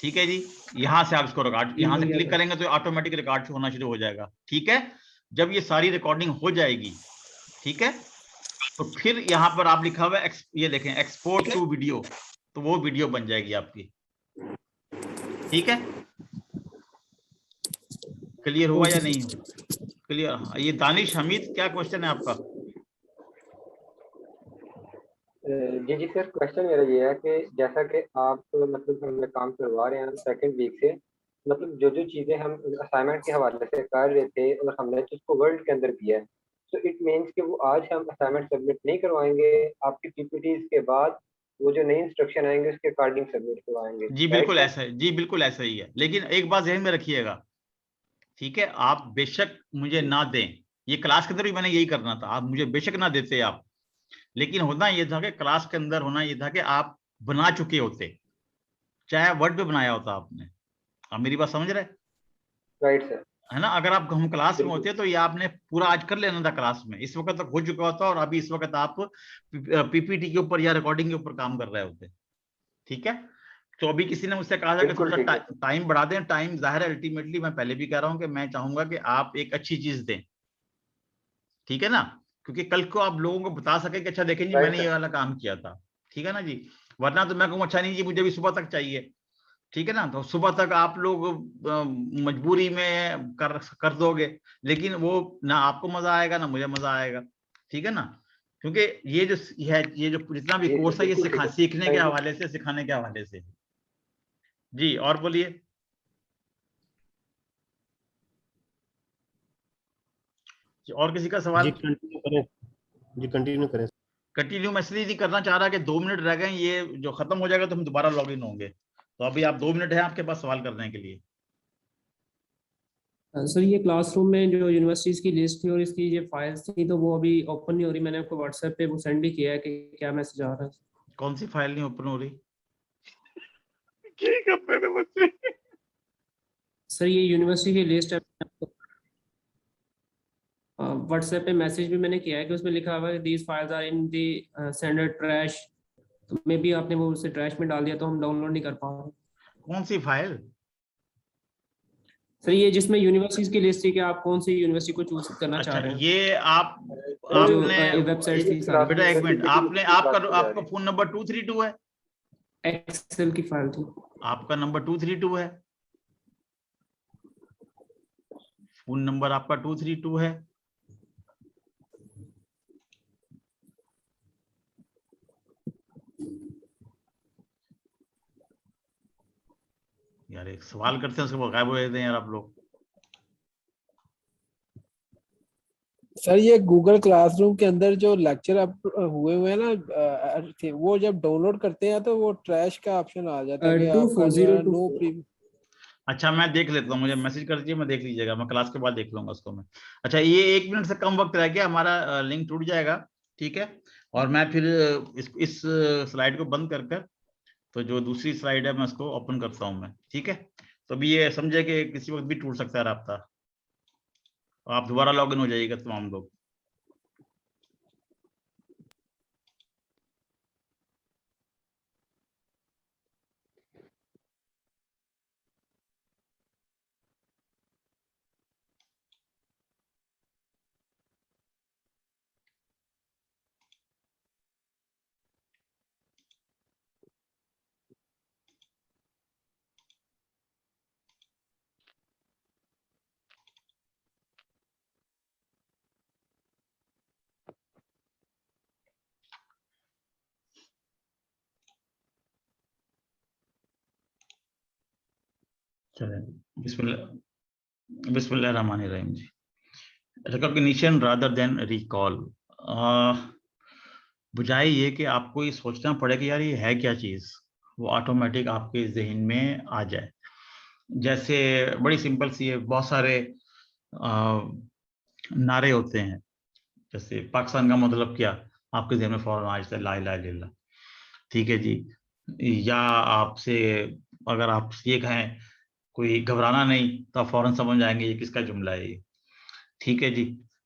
ठीक है जी, यहाँ से आप इसको रिकॉर्ड, यहाँ से क्लिक करेंगे तो ऑटोमेटिक रिकॉर्ड शो होना शुरू हो जाएगा। ठीक है, जब ये सारी रिकॉर्डिंग हो जाएगी, ठीक है, तो फिर यहाँ पर आप लिखा हुआ है ये देखें एक्सपोर्ट टू वीडियो, तो वो वीडियो बन जाएगी आपकी। ठीक है, क्लियर हुआ या नहीं? क्लियर? ये दानिश हमीद, क्या क्वेश्चन है आपका? जी जी सर, क्वेश्चन मेरा ये है कि जैसा कि आप मतलब हमें काम करवा रहे हैं सेकंड वीक से, मतलब जो जो चीज़ें हम असाइनमेंट के हवाले से कर रहे थे और हमने जिसको वर्ल्ड के अंदर किया है, तो इट मीन्स कि वो आज हम असाइनमेंट सबमिट नहीं करवाएंगे, आपकी पीपीटीज के बाद वो जो नई इंस्ट्रक्शन आएंगे उसके अकॉर्डिंग सबमिट करवाएंगे? जी बिल्कुल ऐसा है, जी बिल्कुल ऐसा ही है, लेकिन एक बात ध्यान में रखिएगा। ठीक है, आप बेशक मुझे ना दें, ये क्लास के अंदर भी मैंने यही करना था, आप मुझे बेशक ना देते आप, लेकिन होना ये था कि क्लास के अंदर होना ये था कि आप बना चुके होते, चाहे वर्ड पे बनाया होता आपने। आप मेरी बात समझ रहे? Right sir. है ना, अगर आप हम क्लास में होते तो ये आपने पूरा आज कर लेना था क्लास में, इस वक्त तक हो चुका होता और अभी इस वक्त आप पीपीटी के ऊपर या रिकॉर्डिंग के ऊपर काम कर रहे होते। ठीक है, तो अभी किसी ने मुझसे कहा था कि थोड़ा सा टाइम बढ़ा दें। टाइम जाहिर है अल्टीमेटली मैं पहले भी कह रहा हूं कि मैं चाहूंगा कि आप एक अच्छी चीज दें। ठीक है ना, क्योंकि कल को आप लोगों को बता सके कि अच्छा देखें जी मैंने ये वाला काम किया था। ठीक है ना जी, वरना तो मैं कहूँ अच्छा नहीं जी मुझे भी सुबह तक चाहिए। ठीक है ना, तो सुबह तक आप लोग मजबूरी में कर दोगे, लेकिन वो ना आपको मजा आएगा ना मुझे मजा आएगा। ठीक है ना, क्योंकि ये जो जितना भी कोर्स है ये सीखने के हवाले से, सिखाने के हवाले से। जी, और बोलिए। और किसी का सवाल? जी कंटिन्यू करें, जी कंटिन्यू करें। कंटिन्यू मैं इसलिए नहीं करना चाह रहा कि 2 मिनट रह गए, ये जो खत्म हो जाएगा तो हम दोबारा लॉग इन होंगे, तो अभी आप 2 मिनट है आपके पास सवाल करने के लिए। सर ये क्लासरूम में जो यूनिवर्सिटीज की लिस्ट थी और इसकी ये फाइल्स थी तो वो अभी ओपन नहीं हो रही, मैंने आपको व्हाट्सएप पे वो सेंड भी किया है कि क्या मैसेज आ रहा है। कौन सी फाइल नहीं ओपन हो रही? सर ये यूनिवर्सिटी की लिस्ट है, व्हाट्सएप पे मैसेज भी मैंने किया है कि उसमें लिखा हुआ है these files are in the sender trash, तो मे बी आपने वो उसे ट्रैश में डाल दिया तो हम डाउनलोड नहीं कर पा रहे। कौन सी फाइल? सर ये जिसमें यूनिवर्सिटीज की लिस्ट थी कि आप कौन सी यूनिवर्सिटी को चूज करना चाह अच्छा, रहे हैं। ये जो वेबसाइट थी सारी। बेटा एक मिनट, आपका फोन नंबर 232 है? एक्सेल की फाइल थी। आपका नंबर 232 है? फोन नंबर आपका 232 है? यार एक सवाल करते हैं उसके बाद गायब हो जाते हैं यार आप लोग। सर ये गूगल क्लासरूम के अंदर जो लेक्चर अब हुए हुए हैं ना वो जब डाउनलोड करते हैं तो वो ट्रैश का ऑप्शन आ जाता है कि आपका जो है नो प्रीवियस। अच्छा मैं देख लेता हूँ, मुझे मैसेज कर दीजिए, मैं देख लीजिएगा, मैं क्लास के बाद देख लूंगा उसको मैं। अच्छा ये 1 मिनट से कम वक्त रह गया, हमारा लिंक टूट जाएगा, ठीक है? और मैं फिर इस स्लाइड को बंद कर कर तो जो दूसरी स्लाइड है मैं उसको ओपन करता हूँ मैं, ठीक है? तो अभी ये समझे कि किसी वक्त भी टूट सकता है राब्ता, आप दोबारा लॉग इन हो जाइएगा तमाम लोग। बिस्मिल्लाहिर्रहमानिर्रहीम जी। रिकॉग्निशन रादर देन रिकॉल, बुझाए ये कि आपको ये सोचना पड़े कि यार ये है क्या चीज, वो ऑटोमेटिक आपके जहन में आ जाए। जैसे बड़ी सिंपल सी है, बहुत सारे नारे होते हैं, जैसे पाकिस्तान का मतलब क्या, आपके जहन में फौरन आ जाता है ला इलाहा इल्लल्लाह, ठीक है जी। या आपसे अगर आप ये कहें कोई घबराना नहीं तो आप फौरन समझ जाएंगे ये किसका जुमला है ये, ठीक है जी।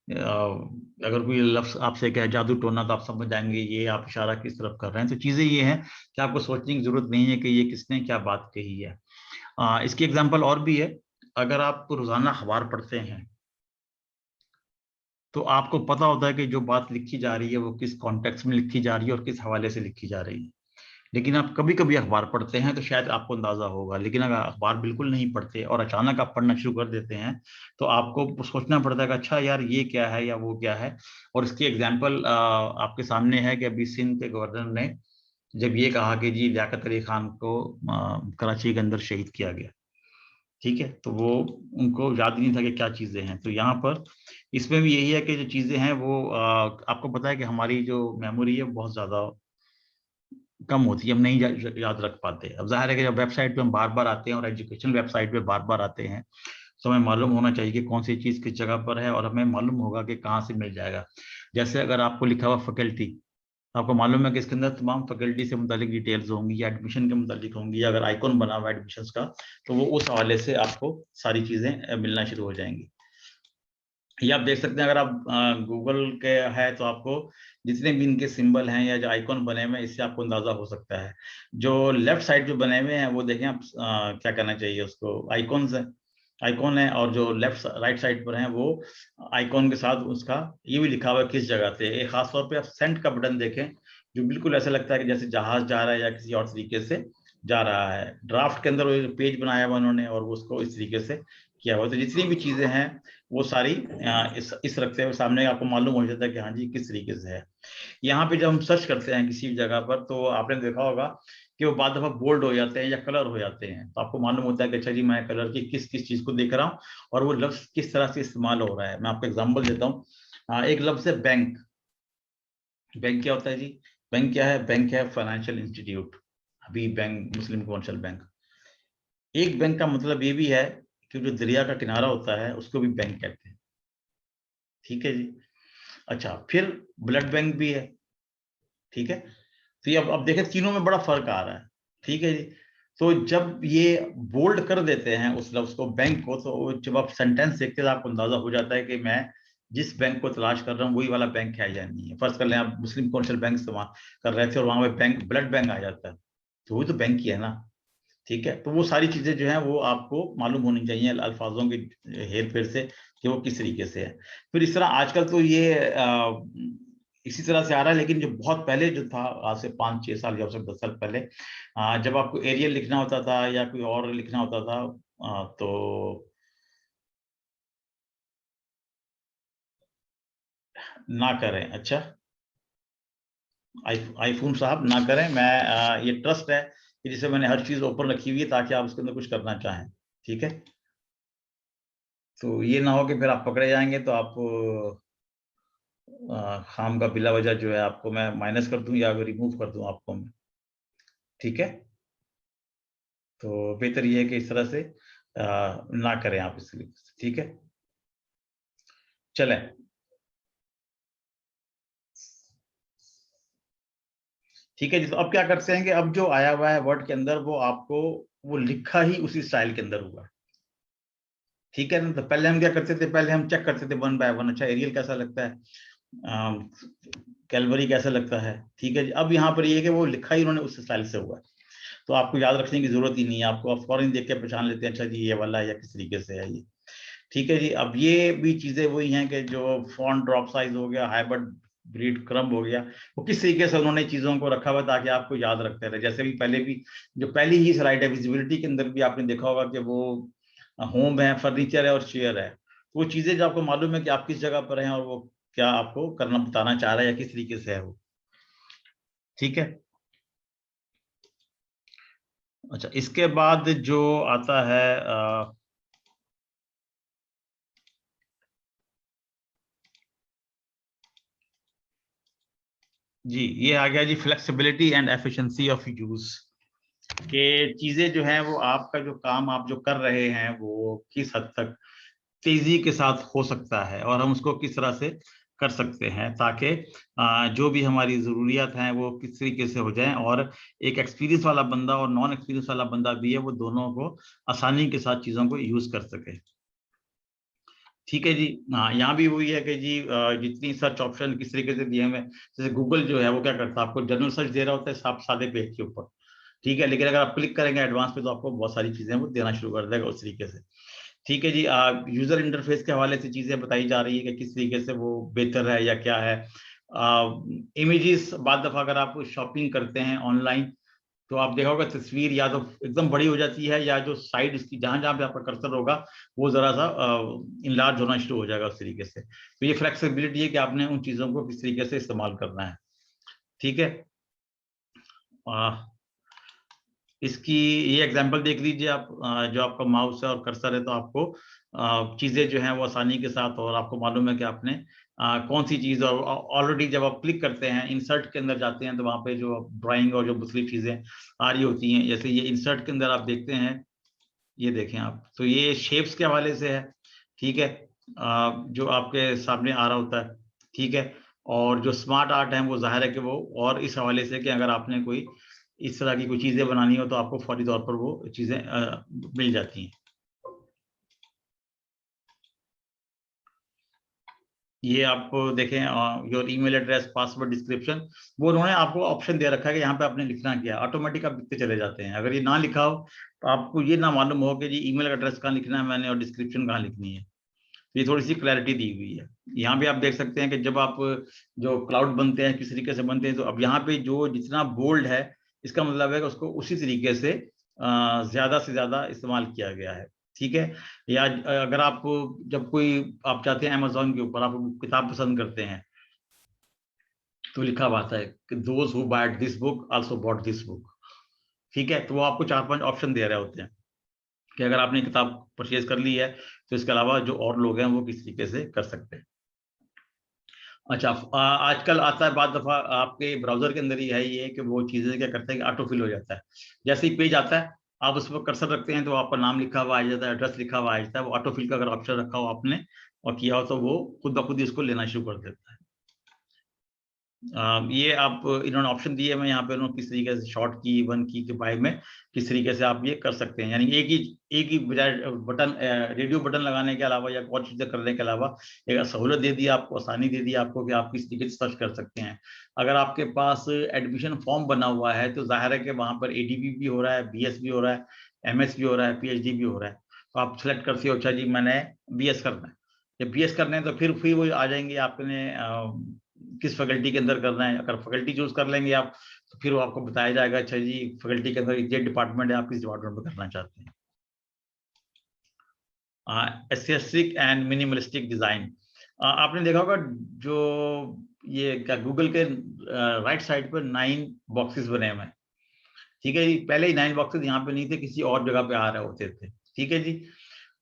अगर कोई लफ्ज आपसे कहे जादू टोना तो आप समझ जाएंगे ये आप इशारा किस तरफ कर रहे हैं। तो चीजें ये हैं कि आपको सोचने की जरूरत नहीं है कि ये किसने क्या बात कही है। इसकी एग्जांपल और भी है, अगर आप रोजाना अखबार पढ़ते हैं तो आपको पता होता है कि जो बात लिखी जा रही है वो किस कॉन्टेक्स्ट में लिखी जा रही है और किस हवाले से लिखी जा रही है। लेकिन आप कभी कभी अखबार पढ़ते हैं तो शायद आपको अंदाजा होगा, लेकिन अगर अखबार बिल्कुल नहीं पढ़ते और अचानक आप पढ़ना शुरू कर देते हैं तो आपको सोचना पड़ता है कि अच्छा यार ये क्या है या वो क्या है। और इसकी एग्जांपल आपके सामने है कि अभी सिंध के गवर्नर ने जब ये कहा कि जी लियाकत अली खान को कराची के अंदर शहीद किया गया, ठीक है, तो वो उनको याद नहीं था कि क्या चीजें हैं। तो यहाँ पर इसमें भी यही है कि जो चीजें हैं वो आपको पता है कि हमारी जो मेमोरी है बहुत ज्यादा कम होती है, हम नहीं याद रख पाते। अब जाहिर है कि जब वेबसाइट पे हम बार बार आते हैं और एजुकेशन वेबसाइट पे बार बार आते हैं तो हमें मालूम होना चाहिए कि कौन सी चीज किस जगह पर है और हमें मालूम होगा कि कहाँ से मिल जाएगा। जैसे अगर आपको लिखा हुआ फैकल्टी, आपको मालूम है कि इसके अंदर तमाम फैकल्टी से मुतालिक डिटेल्स होंगी या एडमिशन के मुतालिक होंगी, अगर आइकॉन बना हुआ एडमिशन का तो वो उस हवाले से आपको सारी चीजें मिलना शुरू हो जाएंगी। ये आप देख सकते हैं, अगर आप गूगल के है तो आपको जितने भी इनके सिंबल हैं या जो आइकॉन बने हुए हैं इससे आपको अंदाजा हो सकता है। जो लेफ्ट साइड जो बने हुए हैं वो देखें आप, क्या कहना चाहिए उसको, आइकॉन्स है, आइकॉन है, और जो लेफ्ट राइट साइड पर है वो आइकॉन के साथ उसका ये भी लिखा हुआ है किस जगह से। एक खास तौर पे आप सेंड का बटन देखें जो बिल्कुल ऐसा लगता है कि जैसे जहाज जा रहा है या किसी और तरीके से जा रहा है। ड्राफ्ट के अंदर वो पेज बनाया हुआ उन्होंने और उसको इस तरीके से किया हुआ। तो जितनी भी चीजें हैं वो सारी इस रखते हुए सामने आपको मालूम हो जाता है कि हाँ जी किस तरीके से है। यहाँ पे जब हम सर्च करते हैं किसी भी जगह पर तो आपने देखा होगा कि वो बाद दफा बोल्ड हो जाते हैं या कलर हो जाते हैं, तो आपको मालूम होता है कि अच्छा जी मैं कलर की किस किस चीज को देख रहा हूँ और वो लफ्ज किस तरह से इस्तेमाल हो रहा है। मैं आपको एग्जाम्पल देता हूँ। एक लफ्ज है बैंक। बैंक क्या होता है जी? बैंक क्या है? बैंक है फाइनेंशियल इंस्टीट्यूट। अभी बैंक मुस्लिम कमर्शियल बैंक। एक बैंक का मतलब ये भी है कि जो दरिया का किनारा होता है उसको भी बैंक कहते हैं, ठीक है जी। अच्छा, फिर ब्लड बैंक भी है, ठीक है। तो ये अब देखें तीनों में बड़ा फर्क आ रहा है, ठीक है जी। तो जब ये बोल्ड कर देते हैं उस लफ्ज को, बैंक को, तो जब आप सेंटेंस देखते हैं आपको अंदाजा हो जाता है कि मैं जिस बैंक को तलाश कर रहा हूँ वही वाला बैंक है या नहीं है। फर्ज कर लें आप मुस्लिम कमर्शियल बैंक इस्तेमाल कर रहे थे और वहां पे बैंक ब्लड बैंक आ जाता है, तो वही तो बैंक ही है ना। ठीक है, तो वो सारी चीजें जो है वो आपको मालूम होनी चाहिए अल्फाजों की हेर फेर से कि वो किस तरीके से है। फिर इस तरह आजकल तो ये इसी तरह से आ रहा है, लेकिन जो बहुत पहले जो था, आज से 5-6 साल या 10 साल पहले, जब आपको एरियल लिखना होता था या कोई और लिखना होता था, तो ना करें। अच्छा, आईफोन साहब ना करें। मैं ये ट्रस्ट है कि जिसे मैंने हर चीज ओपन रखी हुई है ताकि आप उसके अंदर कुछ करना चाहें। ठीक है, तो ये ना हो कि फिर आप पकड़े जाएंगे तो आप खाम का बिला वजह जो है आपको मैं माइनस कर दूं या रिमूव कर दूं आपको मैं। ठीक है, तो बेहतर ये है कि इस तरह से ना करें आप इसलिए। ठीक है, चलें। ठीक है जी, तो अब क्या करते हैं कि अब जो आया हुआ है वर्ड के अंदर वो आपको वो लिखा ही उसी स्टाइल के अंदर हुआ। ठीक है ना, तो पहले हम क्या करते थे, पहले हम चेक करते थे 1 बाय 1। अच्छा, एरियल कैसा लगता है, कैलवरी कैसा लगता है। ठीक है जी, अब यहाँ पर ये है कि वो लिखा ही उन्होंने उस स्टाइल से हुआ है, तो आपको याद रखने की जरूरत ही नहीं है। आपको आप फौरन देख के पहचान लेते हैं, अच्छा जी ये वाला है या किस तरीके से है ये। ठीक है जी, अब ये भी चीजें वही हैं कि जो फॉन्ट ड्रॉप साइज हो गया, हाइबर्ड ब्रीड क्रम हो गया, वो किस तरीके से उन्होंने चीजों को रखा हुआ ताकि आपको याद रखते रहे। जैसे भी पहले भी जो पहली ही स्लाइड है विजिबिलिटी के अंदर भी आपने देखा होगा कि वो होम है, फर्नीचर है और चेयर है। वो चीजें जो आपको मालूम है कि आप किस जगह पर हैं और वो क्या आपको करना बताना चाह रहा है या किस तरीके से है वो। ठीक है, अच्छा, इसके बाद जो आता है जी, ये आ गया जी flexibility and efficiency of use. के चीजें जो है वो आपका जो काम आप जो कर रहे हैं वो किस हद तक तेजी के साथ हो सकता है और हम उसको किस तरह से कर सकते हैं ताकि जो भी हमारी जरूरियात हैं वो किस तरीके से हो जाएं और एक एक्सपीरियंस वाला बंदा और नॉन एक्सपीरियंस वाला बंदा भी है वो दोनों को आसानी के साथ चीजों को यूज कर सके। ठीक है जी, हाँ, यहाँ भी वही है कि जी जितनी सर्च ऑप्शन किस तरीके से दिए हुए, जैसे गूगल जो है वो क्या करता है, आपको जनरल सर्च दे रहा होता है साफ सादे पेज के ऊपर। ठीक है, लेकिन अगर आप क्लिक करेंगे एडवांस पे तो आपको बहुत सारी चीजें वो देना शुरू कर देगा उस तरीके से। ठीक है जी, यूजर इंटरफेस के हवाले से चीजें बताई जा रही है कि किस तरीके से वो बेहतर है या क्या है। इमेजेस, बाद दफा अगर आप शॉपिंग करते हैं ऑनलाइन तो आप देखोगे तस्वीर या तो एकदम बड़ी हो जाती है या जो साइड इसकी जहां जहां पे आपका कर्सर होगा वो जरा सा इनलार्ज होना शुरू हो जाएगा उस तरीके से। तो ये फ्लेक्सिबिलिटी है कि आपने उन चीजों को किस तरीके से इस्तेमाल करना है। ठीक है, इसकी ये एग्जांपल देख लीजिए आप, जो आपका माउस है और कर्सर है तो आपको चीजें जो हैं वो आसानी के साथ, और आपको मालूम है कि आपने कौन सी चीज, और ऑलरेडी जब आप क्लिक करते हैं इंसर्ट के अंदर जाते हैं तो वहां पे जो ड्राइंग और जो दूसरी चीजें आ रही होती हैं, जैसे ये इंसर्ट के अंदर आप देखते हैं, ये देखें आप, तो ये शेप्स के हवाले से है। ठीक है, जो आपके सामने आ रहा होता है। ठीक है, और जो स्मार्ट आर्ट है वो जाहिर है कि वो और इस हवाले से कि अगर आपने कोई इस तरह की कोई चीजें बनानी हो तो आपको फौरी तौर पर वो चीजें मिल जाती हैं। ये आपको देखें, your email address, password, description, वो उन्होंने आपको ऑप्शन दे रखा है कि यहाँ पे आपने लिखना क्या, ऑटोमेटिक आप लिखते चले जाते हैं। अगर ये ना लिखा हो तो आपको ये ना मालूम हो कि जी ईमेल एड्रेस कहाँ लिखना है मैंने और डिस्क्रिप्शन कहाँ लिखनी है। तो ये थोड़ी सी क्लैरिटी दी हुई है। यहाँ भी आप देख सकते हैं कि जब आप जो क्लाउड बनते हैं किस तरीके से बनते हैं, तो अब यहाँ पे जो जितना बोल्ड है इसका मतलब है कि उसको उसी तरीके से ज्यादा से ज्यादा इस्तेमाल किया गया है। ठीक है, या अगर आप जब कोई आप चाहते हैं अमेज़न के ऊपर आप किताब पसंद करते हैं तो लिखा हुआ आता है कि those who buy this book also bought this book. ठीक है, तो वो आपको 4-5 ऑप्शन दे रहे होते हैं कि अगर आपने किताब परचेज कर ली है तो इसके अलावा जो और लोग हैं वो किस तरीके से कर सकते हैं। अच्छा, आजकल आता है बाद दफा आपके ब्राउजर के अंदर ही है ये कि वो चीजें क्या करते हैं कि ऑटो फिल हो जाता है। जैसे ही पेज आता है आप उस पर कर्सर रखते हैं तो आपका नाम लिखा हुआ आ जाता है, एड्रेस लिखा हुआ आ जाता है। वो ऑटो फिल का अगर ऑप्शन रखा हो आपने और किया हो तो वो खुद ब खुद ही इसको लेना शुरू कर देता है। ये आप इन्होंने ऑप्शन दिए, मैं यहाँ पे उन्होंने किस तरीके से शॉर्ट की, वन की के बाय में किस तरीके से आप ये कर सकते हैं। यानी एक ही बजाय बटन, रेडियो बटन लगाने के अलावा या और चीजें करने के अलावा एक सहूलत दे दी आपको, आसानी दे दी आपको कि आप किस तरीके से सर्च कर सकते हैं। अगर आपके पास एडमिशन फॉर्म बना हुआ है तो जाहिर है कि वहां पर ADB भी हो रहा है, BS भी हो रहा है, MS भी हो रहा है, PhD भी हो रहा है। तो आप सेलेक्ट करते हो, अच्छा जी मैंने BS करना है। जब BS करना है तो फिर वो आ जाएंगे आपने किस फैकल्टी के अंदर करना है। अगर फैकल्टी चूज कर लेंगे आप तो फिर वो आपको बताया जाएगा, अच्छा जी फैकल्टी के अंदर ये डिपार्टमेंट है, आप किस डिपार्टमेंट में करना चाहते हैं। एस्थेटिक एंड मिनिमलिस्टिक डिजाइन, आपने देखा होगा जो ये क्या गूगल के राइट साइड पर 9 बॉक्सेस बने हुए हैं, ठीक है जी। पहले ही 9 बॉक्सेस यहाँ पे नहीं थे, किसी और जगह पे आ रहे होते थे, ठीक है जी।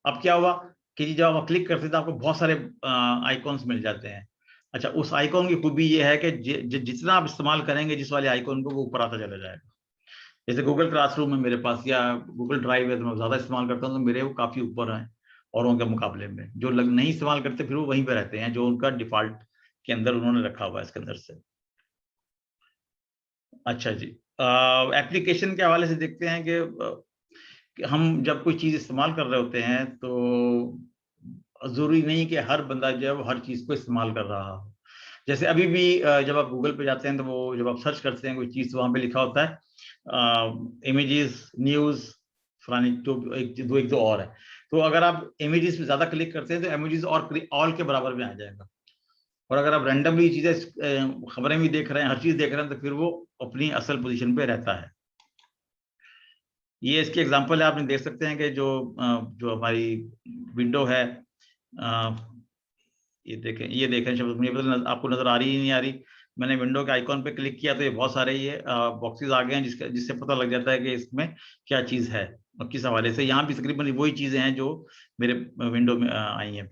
अब क्या हुआ कि जब आप क्लिक करते हैं तो आपको बहुत सारे आइकॉन्स मिल जाते हैं। अच्छा, उस आइकॉन की खूबी ये है कि जितना आप इस्तेमाल करेंगे जिस वाले आइकॉन को, वो ऊपर आता चला जाएगा। जैसे गूगल क्लासरूम है मेरे पास या गूगल ड्राइव है, तो मैं ज्यादा इस्तेमाल करता हूँ तो मेरे वो काफी ऊपर हैं औरों के मुकाबले में। जो नहीं इस्तेमाल करते फिर वो वहीं पे रहते हैं, जो उनका डिफॉल्ट के अंदर उन्होंने रखा हुआ है इसके अंदर से। अच्छा जी, एप्लीकेशन के हवाले से देखते हैं कि हम जब कोई चीज इस्तेमाल कर रहे होते हैं तो जरूरी नहीं कि हर बंदा जो है वो हर चीज को इस्तेमाल कर रहा हो। जैसे अभी भी जब आप गूगल पे जाते हैं तो वो जब आप सर्च करते हैं कोई चीज तो वहां पे लिखा होता है इमेजेस, न्यूज, फलानी तो एक दो और है। तो अगर आप इमेजेस पे ज्यादा क्लिक करते हैं तो इमेजेस और ऑल के बराबर में आ जाएगा। और अगर आप रैंडमली चीजें खबरें भी देख रहे हैं, हर चीज देख रहे हैं, तो फिर वो अपनी असल पोजीशन पे रहता है। ये इसकी एग्जांपल है, आपने देख सकते हैं कि जो हमारी विंडो है, ये देखें शब्द, मुझे पता आपको नजर आ रही है नहीं आ रही। मैंने विंडो के आइकॉन पे क्लिक किया तो ये बहुत सारे ये बॉक्सेस आ गए हैं, जिससे पता लग जाता है कि इसमें क्या चीज है और किस हवाले से। यहाँ भी तकरीबन वही चीजें हैं जो मेरे विंडो में आई हैं।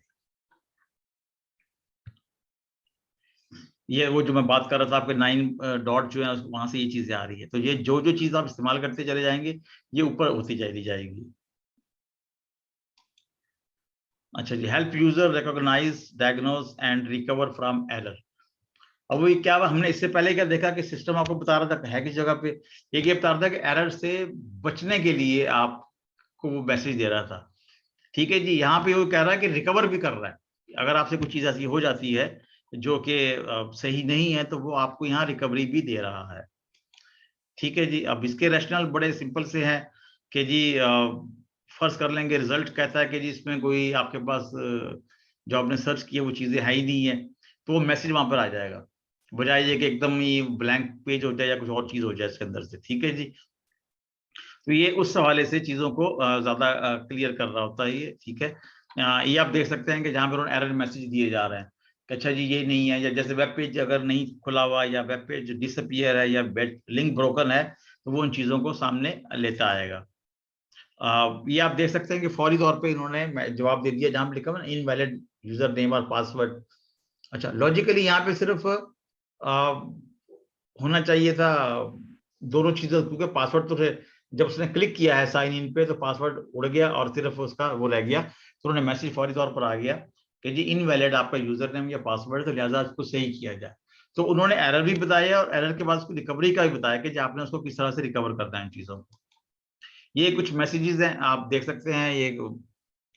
ये वो जो मैं बात कर रहा था, आपके 9 डॉट जो है वहां से ये चीजें आ रही है। तो ये जो चीज आप इस्तेमाल करते चले जाएंगे ये ऊपर होती चली जाएगी। अच्छा जी, help user recognise, diagnose and recover from error. अब वो क्या हुआ, हमने इससे पहले क्या देखा कि सिस्टम आपको बता रहा था है किस जगह पे, एक ये बता रहा था कि एरर से बचने के लिए आपको वो मैसेज दे रहा था, ठीक है जी। यहाँ पे वो कह रहा है कि रिकवर भी कर रहा है। अगर आपसे कुछ चीज ऐसी हो जाती है जो कि सही नहीं है तो वो आपको यहाँ रिकवरी भी दे रहा है, ठीक है जी। अब इसके रैशनल बड़े सिंपल से हैं कि जी फर्ज कर लेंगे रिजल्ट कहता है कि जी इसमें कोई आपके पास जो आपने सर्च किया वो चीजें है ही नहीं है, तो वो मैसेज वहां पर आ जाएगा, बजाय ये कि एकदम ही ब्लैंक पेज हो जाए या कुछ और चीज हो जाए इसके अंदर से, ठीक है जी। तो ये उस हवाले से चीजों को ज्यादा क्लियर कर रहा होता है ये, ठीक है। ये आप देख सकते हैं कि जहाँ पर एरर मैसेज दिए जा रहे हैं कि अच्छा जी ये नहीं है, या जैसे वेब पेज अगर नहीं खुला हुआ या वेब पेज डिसअपियर है या लिंक ब्रोकन है तो वो उन चीजों को सामने लेता आएगा। ये आप देख सकते हैं कि फौरी तौर पे इन्होंने जवाब दे दिया जहां पे लिखा हुआ इनवैलिड यूजर नेम और पासवर्ड। अच्छा, लॉजिकली यहाँ पे सिर्फ होना चाहिए था दोनों चीजें, क्योंकि पासवर्ड तो जब उसने क्लिक किया है साइन इन पे तो पासवर्ड उड़ गया और सिर्फ उसका वो रह गया, तो उन्होंने मैसेज फौरी तौर पर आ गया कि जी इनवैलिड आपका यूजर नेम या पासवर्ड, तो लिहाजा उसको सही किया जाए। तो उन्होंने एरर भी बताया और एरर के बाद उसको रिकवरी का भी बताया कि आपने उसको किस तरह से रिकवर करना है इन चीजों को। ये कुछ मैसेजेस हैं, आप देख सकते हैं, ये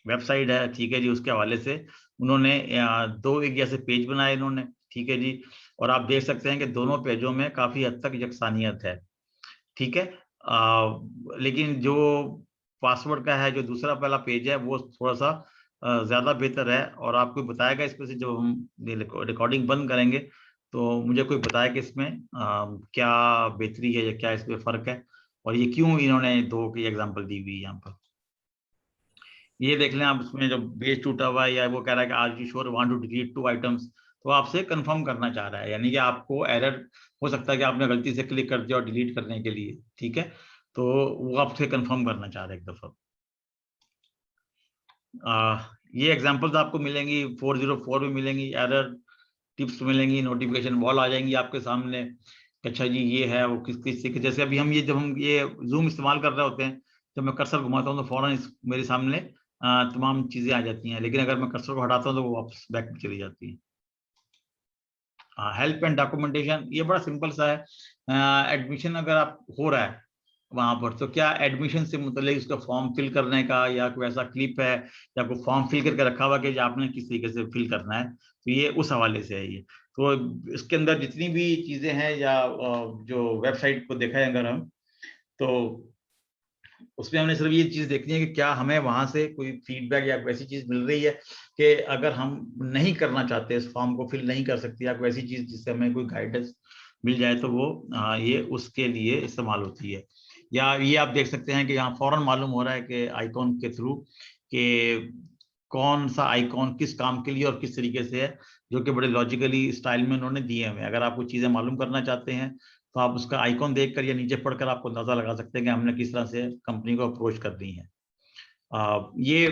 वेबसाइट है, ठीक है जी। उसके हवाले से उन्होंने 2 एक जैसे पेज बनाए इन्होंने, ठीक है जी। और आप देख सकते हैं कि दोनों पेजों में काफी हद तक यकसानियत है, ठीक है। लेकिन जो पासवर्ड का है, जो दूसरा पहला पेज है, वो थोड़ा सा ज्यादा बेहतर है। और आपको बताएगा इसमें से जब हम रिकॉर्डिंग बंद करेंगे तो मुझे कोई बताया कि इसमें क्या बेहतरी है या क्या इसमें फर्क है और ये क्यों इन्होंने 2 की एग्जांपल दी हुई है यहाँ पर। ये देख लें आप, इसमें जो पेज टूटा हुआ है या वो कह रहा है कि are you sure want to delete 2 items, तो आपसे कंफर्म करना चाह रहा है, यानी कि आपको एरर हो सकता है कि आपने गलती से क्लिक कर दिया और डिलीट करने के लिए, ठीक है। तो वो आपसे कंफर्म करना चाह रहे हैं एक दफा। ये एग्जांपल्स आपको मिलेंगी 404 में मिलेंगी, एरर टिप्स मिलेंगी, नोटिफिकेशन वॉल आ जाएंगी आपके सामने। अच्छा जी ये है वो किस से, जैसे अभी जब हम ये जूम इस्तेमाल कर रहे होते हैं, जब मैं कर्सर घुमाता हूँ तो फौरन मेरे सामने तमाम चीजें आ जाती हैं, लेकिन अगर मैं कर्सर को हटाता हूँ तो वो वापस बैक में चली जाती हैं। हेल्प एंड डॉक्यूमेंटेशन, ये बड़ा सिंपल सा है। एडमिशन अगर आप हो रहा है वहां पर, तो क्या एडमिशन से मतलब उसका फॉर्म फिल करने का या कोई ऐसा क्लिप है या कोई फॉर्म फिल करके रखा हुआ कि जो आपने किस तरीके से फिल करना है, तो ये उस हवाले से है ये। तो इसके अंदर जितनी भी चीजें हैं या जो वेबसाइट को देखा है अगर हम, तो उसमें हमने सिर्फ ये चीज देखनी है कि क्या हमें वहां से कोई फीडबैक या कोई ऐसी चीज मिल रही है कि अगर हम नहीं करना चाहते, इस फॉर्म को फिल नहीं कर सकते, या कोई ऐसी चीज जिससे हमें कोई गाइडेंस मिल जाए, तो वो ये उसके लिए इस्तेमाल होती है। या ये आप देख सकते हैं कि यहाँ फौरन मालूम हो रहा है कि आइकॉन के थ्रू कि कौन सा आइकॉन किस काम के लिए और किस तरीके से है, जो कि बड़े लॉजिकली स्टाइल में उन्होंने दिए हुए हैं। अगर आप कुछ चीजें मालूम करना चाहते हैं तो आप उसका आइकॉन देखकर या नीचे पढ़कर आपको अंदाजा लगा सकते हैं कि हमने किस तरह से कंपनी को अप्रोच कर दी है। ये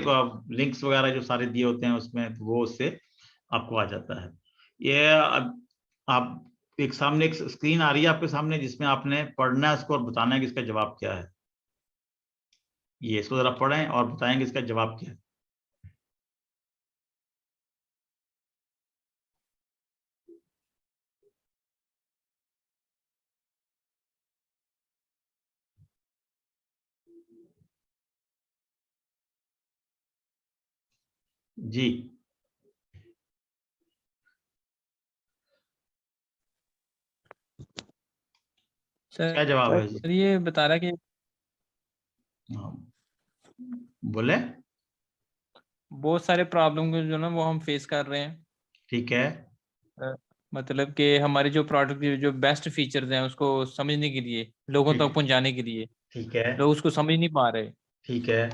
लिंक्स वगैरह जो सारे दिए होते हैं उसमें, वो उससे आपको आ जाता है। ये आप एक सामने एक स्क्रीन आ रही है आपके सामने, जिसमें आपने पढ़ना है उसको और बताना है कि इसका जवाब क्या है। ये इसको जरा पढ़ें और बताएंगे इसका जवाब क्या है। जी सर क्या जवाब है जी? सर ये बता रहा कि बोले बहुत सारे प्रॉब्लम को जो ना वो हम फेस कर रहे हैं। ठीक है। मतलब कि हमारे जो प्रोडक्ट के जो बेस्ट फीचर्स हैं उसको समझने के लिए, लोगों तक पहुंचाने के लिए ठीक है। लोग उसको समझ नहीं पा रहे, ठीक है।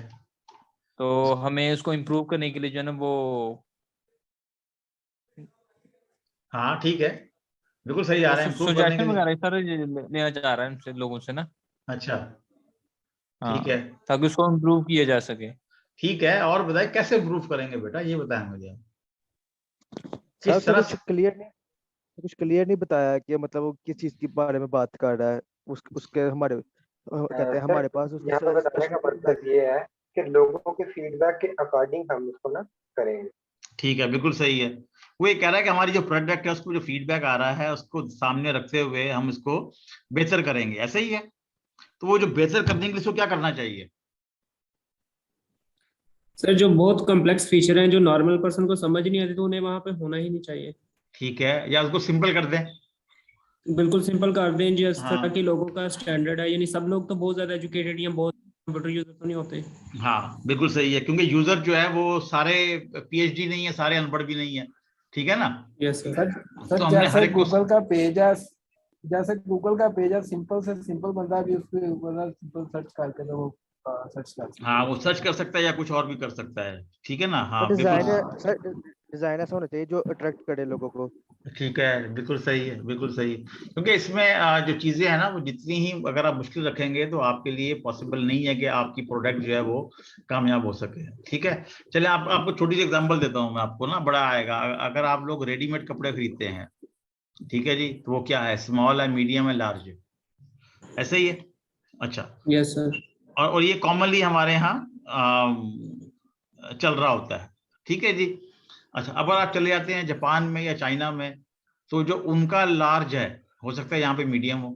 तो हमें उसको इम्प्रूव करने के लिए जो है ना वो हाँ ठीक है, बिल्कुल सही जा रहे हैं इम्प्रूव करने के सजेशन लिए। वगैरह सर लेना चाह रहा है उनसे, लोगों से ना। अच्छा हाँ, ठीक है। ताकि उसको इम्प्रूव किया जा सके। ठीक है, और बताए कैसे इम्प्रूव करेंगे बेटा, ये बताएं मुझे सर किस तरह कुछ क्लियर नहीं बताया कि मतलब वो किस चीज के बारे में बात कर रहा है। उसके हमारे कहते हैं हमारे पास उसकी यहाँ पे बताने का मतलब ये है कि लोगों के फीडबैक के अकॉर्डिंग हम उसको ना करेंगे। ठीक है, बिल्कुल सही है। वो ये कह रहा है कि हमारी जो प्रोडक्ट है उसको जो फीडबैक आ रहा है उसको सामने रखते हुए हम इसको बेहतर करेंगे, ऐसे ही है। तो वो जो बेहतर करने के लिए इसको क्या करना चाहिए? सर जो बहुत कॉम्प्लेक्स फीचर हैं जो नॉर्मल पर्सन को समझ नहीं आती, तो उन्हें वहां पे होना ही नहीं चाहिए। ठीक है, या उसको सिंपल कर दें। बिल्कुल सिंपल कर दें, जिस हाँ। तरह के लोगों का स्टैंडर्ड है, यानी सब लोग तो बहुत ज्यादा एजुकेटेड या बहुत कंप्यूटर यूजर तो नहीं होते। हाँ बिल्कुल सही है, क्योंकि यूजर जो है वो सारे पीएचडी नहीं है, सारे अनपढ़ भी नहीं है, ठीक है ना। यस सर तो हमने हर जैसे एक को गूगल का पेज है सिंपल से सिंपल बंदा भी उसके ऊपर सिंपल सर्च करके तो वो सर्च कर सकता हाँ है। वो सर्च कर सकता है या कुछ और भी कर सकता है, ठीक है ना। हाँ डिजाइन बिल्कुल सर डिजाइन ऐसा होना चाहिए जो अट्रैक्ट करे लोगों को। ठीक है, बिल्कुल सही है, बिल्कुल सही। क्योंकि इसमें जो चीजें हैं ना, वो जितनी ही अगर आप मुश्किल रखेंगे तो आपके लिए पॉसिबल नहीं है कि आपकी प्रोडक्ट जो है वो कामयाब हो सके, ठीक है। चलिए आपको छोटी सी एग्जांपल देता हूँ मैं आपको ना, बड़ा आएगा। अगर आप लोग रेडीमेड कपड़े खरीदते हैं, ठीक है जी, तो वो क्या है, स्मॉल है, मीडियम है, लार्ज है, ऐसे ही है। अच्छा, यस सर। और ये कॉमनली हमारे यहाँ चल रहा होता है, ठीक है जी। अच्छा, अब अगर आप चले जाते हैं जापान में या चाइना में, तो जो उनका लार्ज है हो सकता है यहाँ पे मीडियम हो,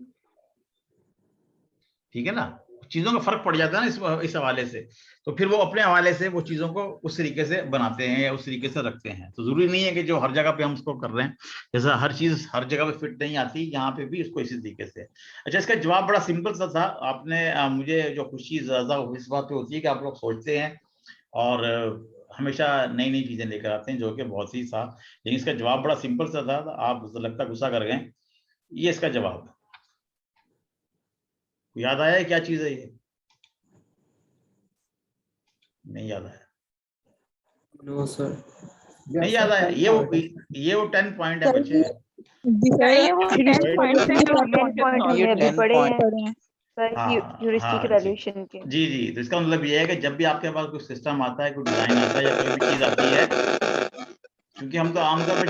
ठीक है ना। चीजों का फर्क पड़ जाता है ना इस हवाले से। तो फिर वो अपने हवाले से वो चीजों को उस तरीके से बनाते हैं या उस तरीके से रखते हैं। तो जरूरी नहीं है कि जो हर जगह पे हम उसको कर रहे हैं, जैसा हर चीज हर जगह पे फिट नहीं आती, यहाँ पे भी उसको इसी तरीके से। अच्छा, इसका जवाब बड़ा सिंपल सा था। आपने मुझे जो खुशी ज्यादा इस बात पे होती है कि आप लोग सोचते हैं और हमेशा नई नई चीजें लेकर आते हैं, जो कि बहुत ही था। लेकिन इसका जवाब बड़ा सिंपल सा था, आप लगता गुस्सा कर गए। ये इसका जवाब है। याद आया है क्या चीज है ये? नहीं याद आया? No sir. नहीं याद आया? ये वो 10 पॉइंट है बच्चे। ये वो 10 पॉइंट्स हैं जो 10 पॉइंट हमने अभी पढ़े हैं सर, हाँ ह्यूरिस्टिक इवैल्यूएशन के। जी जी। तो इसका मतलब ये है कि जब भी आपके पास कोई सिस्टम आता है, कोई डिजाइन आता है या कोई भी चीज आती है, क्योंकि हम तो आमतौर पर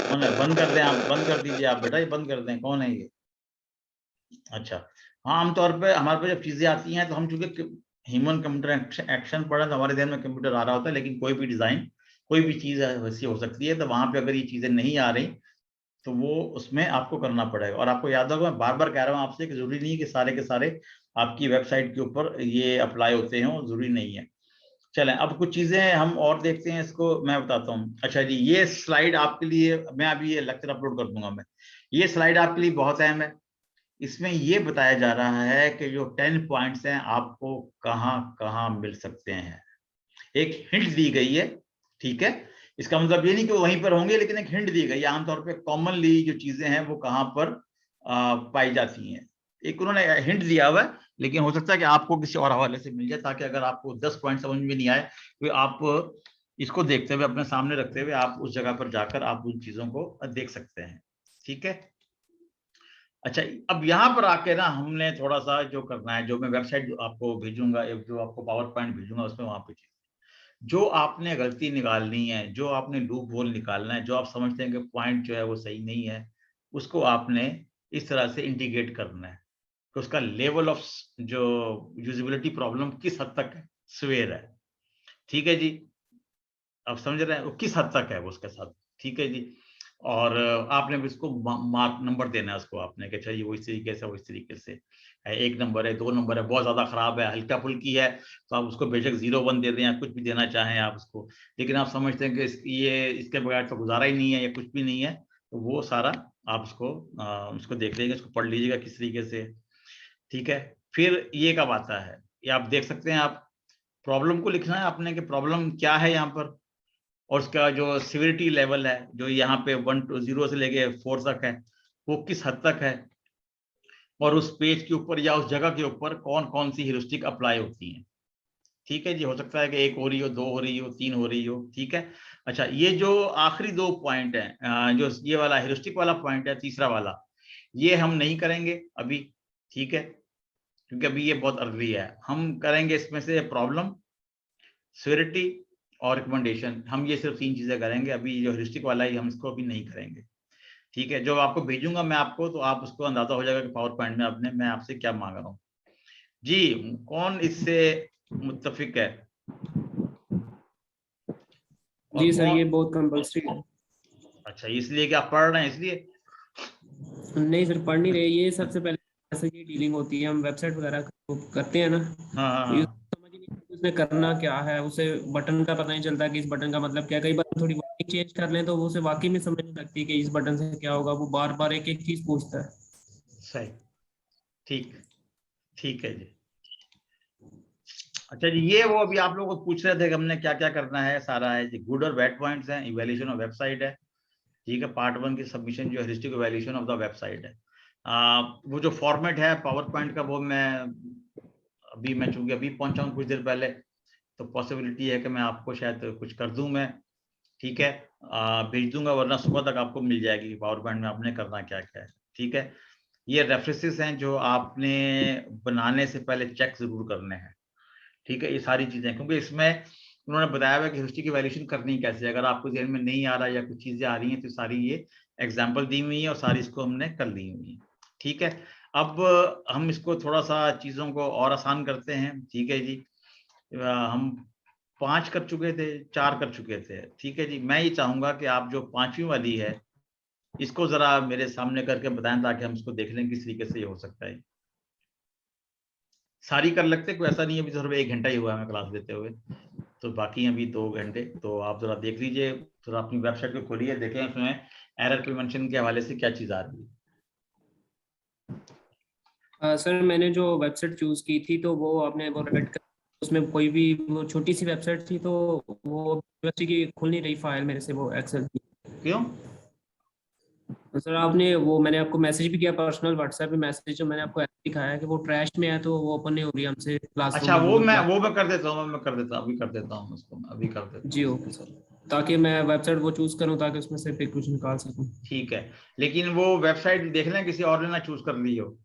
कौन है, बंद कर दें आप, बंद कर दीजिए आप बेटा, ये बंद कर दें, कौन है ये? अच्छा, हाँ, आमतौर पे हमारे पास जब चीजें आती हैं तो हम चूंकि ह्यूमन कंप्यूटर एक्शन पढ़ा तो हमारे ध्यान में कंप्यूटर आ रहा होता है, लेकिन कोई भी डिजाइन कोई भी चीज वैसी हो सकती है। तो वहां पे अगर ये चीजें नहीं आ रही तो वो उसमें आपको करना पड़ेगा। और आपको याद होगा, मैं बार बार कह रहा हूँ आपसे कि जरूरी नहीं है कि सारे के सारे आपकी वेबसाइट के ऊपर ये अप्लाई होते हैं, जरूरी नहीं है। चलें, अब कुछ चीजें हम और देखते हैं, इसको मैं बताता हूँ। अच्छा जी, ये स्लाइड आपके लिए, मैं अभी ये लेक्चर अपलोड कर दूंगा मैं, ये स्लाइड आपके लिए बहुत अहम है। इसमें ये बताया जा रहा है कि जो 10 पॉइंट्स हैं आपको कहाँ कहाँ मिल सकते हैं। एक हिंट दी गई है, ठीक है। इसका मतलब ये नहीं कि वो वहीं पर होंगे, लेकिन एक हिंट दी गई है। आमतौर पे कॉमनली जो चीजें हैं वो कहाँ पर पाई जाती हैं, एक उन्होंने हिंट दिया हुआ है, लेकिन हो सकता है कि आपको किसी और हवाले से मिल जाए, ताकि अगर आपको 10 पॉइंट समझ में नहीं आए तो आप इसको देखते हुए, अपने सामने रखते हुए आप उस जगह पर जाकर आप उन चीजों को देख सकते हैं, ठीक है। अच्छा, अब यहाँ पर आके ना हमने थोड़ा सा जो करना है, जो मैं वेबसाइट आपको भेजूंगा, जो आपको पावर पॉइंट भेजूंगा, उसमें वहां पे जो आपने गलती निकालनी है, जो आपने लूप होल निकालना है, जो आप समझते हैं कि पॉइंट जो है वो सही नहीं है, उसको आपने इस तरह से इंटीग्रेट करना है कि उसका लेवल ऑफ जो यूजिबिलिटी प्रॉब्लम किस हद तक स्वेयर है, ठीक है जी। आप समझ रहे हैं वो किस हद तक है वो उसके साथ, ठीक है जी। और आपने इसको मार्क नंबर देना है उसको, आपने कि चाहिए वो इस तरीके से, वो इस तरीके से है, 1 नंबर है, 2 नंबर है, बहुत ज्यादा खराब है, हल्का फुल्की है, तो आप उसको बेशक 0 1 दे दें या कुछ भी देना चाहें आप उसको, लेकिन आप समझते हैं कि ये इसके बगैर तो गुजारा ही नहीं है या कुछ भी नहीं है, तो वो सारा आप उसको देख लीजिएगा, उसको पढ़ लीजिएगा किस तरीके से, ठीक है। फिर ये कब आता है, ये आप देख सकते हैं, आप प्रॉब्लम को लिखना है आपने कि प्रॉब्लम क्या है यहाँ पर, और उसका जो सिविरिटी लेवल है, जो यहाँ पे 1 to 0 से लेके 4 तक है, वो किस हद तक है, और उस पेज के ऊपर या उस जगह के ऊपर कौन कौन सी ह्यूरिस्टिक अप्लाई होती हैं, ठीक है जी। हो सकता है कि 1 हो रही हो, 2 हो रही हो, 3 हो रही हो, ठीक है। अच्छा, ये जो आखिरी 2 पॉइंट है, जो ये वाला ह्यूरिस्टिक वाला पॉइंट है, तीसरा वाला, ये हम नहीं करेंगे अभी, ठीक है, क्योंकि अभी ये बहुत अर्ली है। हम करेंगे इसमें से प्रॉब्लम, सिविरिटी और रिकमेंडेशन, हम ये सिर्फ 3 चीजें करेंगे अभी। जो ह्यूरिस्टिक वाला है हम इसको अभी नहीं करेंगे, ठीक है। जो आपको भेजूंगा मैं आपको, तो आप उसको अंदाजा हो जाएगा कि पावर पॉइंट में मैं आपसे क्या मांग रहा हूँ जी। कौन इससे मुत्तफिक है? जी सर, ये बहुत कंपल्सरी है। अच्छा, इसलिए कि आप पढ़ रहे हैं इसलिए? नहीं सर, पढ़ नहीं रहे, ये सबसे पहले ऐसे की डीलिंग होती है, हम वेबसाइट वगैरह करते हैं ना, हाँ। समझ ही नहीं उसमें करना क्या है, उसे बटन का पता नहीं चलता कि इस बटन का मतलब क्या। कई बार थोड़ी वर्डिंग चेंज कर लें तो वो उसे वाकई में समझ नहीं लगती कि इस बटन से क्या होगा, वो बार बार एक एक चीज पूछता है। सही, ठीक है जी। अच्छा जी, ये वो अभी आप लोग पूछ रहे थे कि हमने क्या क्या करना है, सारा है जी। गुड और बैड पॉइंट्स हैं, इवैल्यूएशन ऑफ वेबसाइट है, ठीक है। पार्ट 1 की सबमिशन जो heuristic evaluation of the website है। वो जो फॉर्मेट है पावर पॉइंट का, वो मैं चूंकि अभी पहुंचा हूँ कुछ देर पहले, तो पॉसिबिलिटी है कि मैं आपको शायद कुछ कर दूं मैं, ठीक है, भेज दूंगा, वरना सुबह तक आपको मिल जाएगी पावर पॉइंट में आपने करना क्या क्या है, ठीक है। ये रेफरेंसेस हैं जो आपने बनाने से पहले चेक जरूर करने हैं, ठीक है। ये सारी चीजें, क्योंकि इसमें उन्होंने बताया हुआ कि ह्यूरिस्टिक की वैल्यूएशन करनी कैसे, अगर आपको ध्यान में नहीं आ रहा या कुछ चीजें आ रही हैं तो सारी ये एग्जांपल दी हुई है और सारी इसको हमने कर ली हुई है, ठीक है। अब हम इसको थोड़ा सा चीजों को और आसान करते हैं, ठीक है जी। हम 5 कर चुके थे, 4 कर चुके थे, ठीक है जी। मैं ये चाहूंगा कि आप जो 5वीं वाली है इसको जरा मेरे सामने करके बताएं, ताकि हम इसको देख लें किस तरीके से ये हो सकता है। सारी कर लगते, कोई ऐसा नहीं है, अभी तो सिर्फ 1 घंटा ही हुआ है हमें क्लास देते हुए, तो बाकी अभी 2 घंटे। तो आप जरा देख लीजिए, थोड़ा अपनी वेबसाइट को खोलिए, देखें उसमें एरर प्रिवेंशन के हवाले से क्या चीज आ रही है। सर मैंने जो वेबसाइट चूज की थी तो वो आपने वो रेड कर, उसमें कोई भी वो छोटी सी वेबसाइट थी, तो वो यूनिवर्सिटी की खुल नहीं रही फाइल मेरे से, वो एक्सेल की। क्यों? तो सर आपने वो, मैंने आपको मैसेज भी किया पर्सनल व्हाट्सएप पे मैसेज, जो मैंने आपको दिखाया है कि वो ट्रैश में है, तो वो ओपन नहीं हो रही हमसे क्लासरूम। अच्छा, वो मैं कर देता हूँ, अभी कर देता हूँ उसको, अभी कर देता हूँ जी। ओके सर, ताकि मैं वेबसाइट वो चूज करूँ ताकि उसमें से फिर कुछ निकाल सकूँ। ठीक है, लेकिन वो वेबसाइट देख लें किसी और ने ना चूज कर ली हो।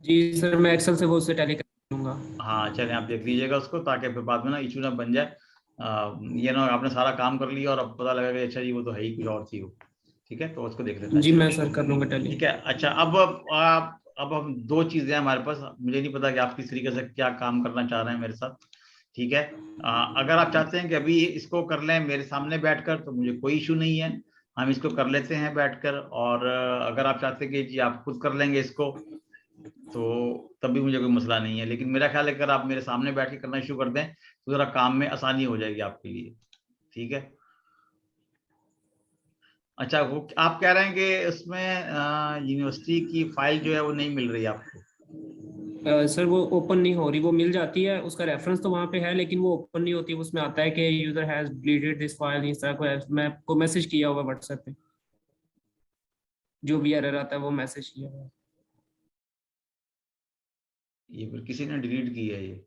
जी सर, मैं एक्सेल से वो उससे टैली कर लूंगा। हाँ चलें, आप देख लीजिएगा उसको, ताकि फिर बाद में ना इशू ना बन जाए। ये ना आपने सारा काम कर लिया और अब पता लगा कि अच्छा जी वो तो है ही कुछ और थी वो, ठीक है, तो उसको देख लेते हैं। जी मैं सर कर लूंगा टैली। ठीक है। अच्छा, अब हम 2 चीजें हमारे पास, मुझे नहीं पता कि आप किस तरीके से क्या काम करना चाह रहे हैं मेरे साथ, ठीक है। अगर आप चाहते हैं कि अभी इसको कर लें मेरे सामने बैठकर तो मुझे कोई इशू नहीं है, हम इसको कर लेते हैं बैठकर। और अगर आप चाहते हैं कि जी आप खुद कर लेंगे इसको तो तब भी मुझे कोई मसला नहीं है, लेकिन मेरा ख्याल है अगर आप मेरे सामने बैठ के करना शुरू कर दें तो जरा काम में आसानी हो जाएगी आपके लिए। ठीक है। अच्छा, वो आप कह रहे हैं कि उसमें यूनिवर्सिटी की फाइल जो है वो नहीं मिल रही आपको? सर वो ओपन नहीं हो रही, वो मिल जाती है, उसका रेफरेंस तो वहाँ पे है लेकिन वो ओपन नहीं होती। उसमें आता है कि user has deleted this file, इस तरह को मैं आपको मैसेज किया हुआ व्हाट्सएप पे, जो भी एरर आता है वो मैसेज किया हुआ। ये फिर किसी ने डिलीट की है ये?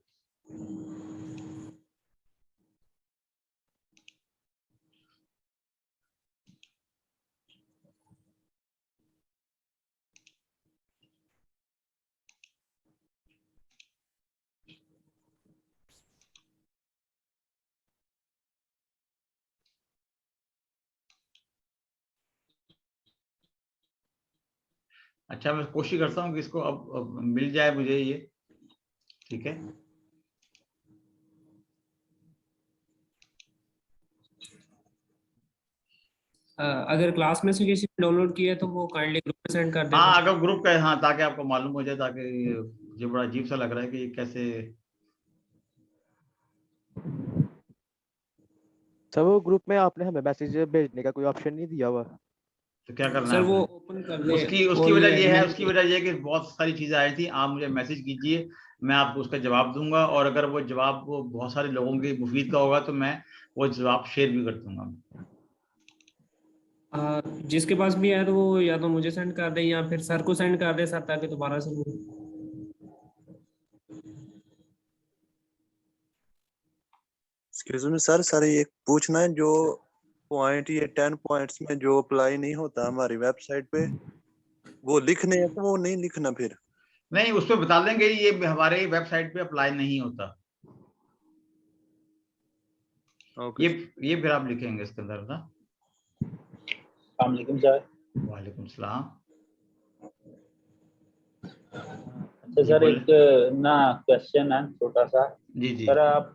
अच्छा, मैं कोशिश करता हूँ कि इसको अब मिल जाए मुझे ये। ठीक है। अगर क्लास में से किसी ने डाउनलोड किया है तो वो काइंडली ग्रुप में सेंड कर देना। हाँ, अगर ग्रुप का, हाँ, ताकि आपको मालूम हो जाए, ताकि मुझे बड़ा अजीब सा लग रहा है कि कैसे। सर वो ग्रुप में आपने हमें मैसेज भेजने का कोई ऑप्शन नहीं दिया हुआ। तो क्या करना सर है वो आपने? ओपन कर ले। उसकी वजह ये है, उसकी वजह ये है कि बहुत सारी चीजें आई थी, आप मुझे मैसेज कीजिए, मैं आपको उसका जवाब दूंगा, और अगर वो जवाब वो बहुत सारे लोगों के मुफीद का होगा तो मैं वो जवाब शेयर भी कर दूंगा। जिसके पास भी है तो वो या तो मुझे सेंड कर दे या फिर सर को सेंड कर दे सर, ताकि दोबारा से वो। एक्सक्यूज मी सर, ये पूछना है, जो पॉइंट ये 10 पॉइंट्स में जो अप्लाई नहीं होता हमारी वेबसाइट पे, वो लिखने हैं तो वो नहीं लिखना फिर? नहीं, उस पर बता देंगे ये हमारे वेबसाइट पे अप्लाई नहीं होता। ये फिर आप लिखेंगे इसके अंदर ना। अस्सलामुअलैकुम सर। वालेकुम सलाम। अच्छा सर, एक ना क्वेश्चन है छोटा सा। जी जी। सर आप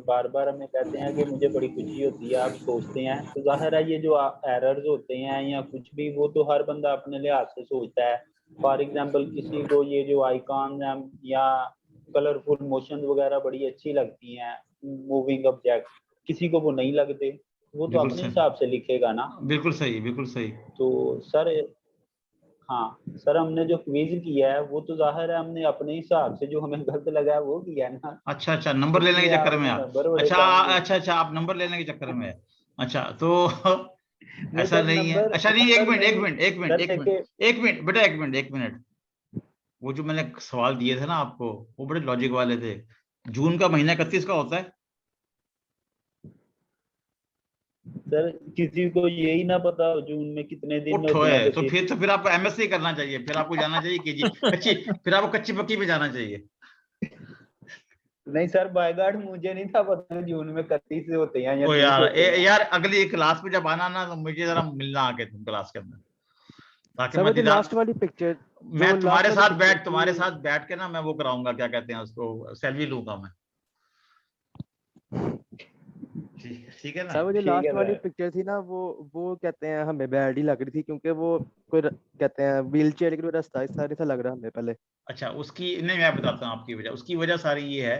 बार बार हमें कहते हैं कि मुझे बड़ी खुशी होती है, आप सोचते हैं, तो जाहिर है ये जो एरर्स होते हैं या कुछ भी, वो तो हर बंदा अपने लिहाज से सोचता है। फॉर एग्जांपल किसी को ये जो आइकॉन या कलरफुल मोशन वगैरह बड़ी अच्छी लगती हैं, मूविंग ऑब्जेक्ट, किसी को वो नहीं लगते, वो तो अपने हिसाब से लिखेगा ना। बिल्कुल सही, बिल्कुल सही। तो सर, हाँ सर, हमने जो क्विज किया है वो तो जाहिर है हमने अपने हिसाब से जो हमें गलत लगा है वो किया है ना। अच्छा अच्छा, नंबर लेने के चक्कर में आप? अच्छा, आप नंबर लेने के चक्कर में। अच्छा, तो ऐसा नहीं है। अच्छा नहीं, एक मिनट बेटा, एक मिनट। वो जो मैंने सवाल दिए थे ना आपको, वो बड़े लॉजिक वाले थे। जून का महीना 31 का होता है? सर किसी को यही ना पता हो जून में कितने दिन होते हैं। तो फिर आपको एमएससी करना चाहिए, फिर आपको जाना चाहिए कि जी फिर आपको कच्ची पक्की पे जाना चाहिए। नहीं सर, बाय गॉड मुझे नहीं था पता जून में 31 होते हैं या 30 यार होते हैं। यार, अगली क्लास में जब आना ना तो मुझे जरा मिलना आके तुम क्लास के अंदर, ताकि मैं लास्ट वाली पिक्चर, मैं तुम्हारे साथ बैठ के ना मैं वो कराऊंगा, क्या कहते हैं उसको, सेल्फी लूंगा मैं। ठीक है ना? सर वो जो लास्ट वाली पिक्चर थी ना, वो कहते हैं हमें बैड ही लग रही थी, क्योंकि वो कोई कहते हैं व्हील चेयर के रास्ता इस तरह सा लग रहा हमें पहले। अच्छा, उसकी नहीं, मैं बताता हूँ आपकी वजह। उसकी वजह सारी ये है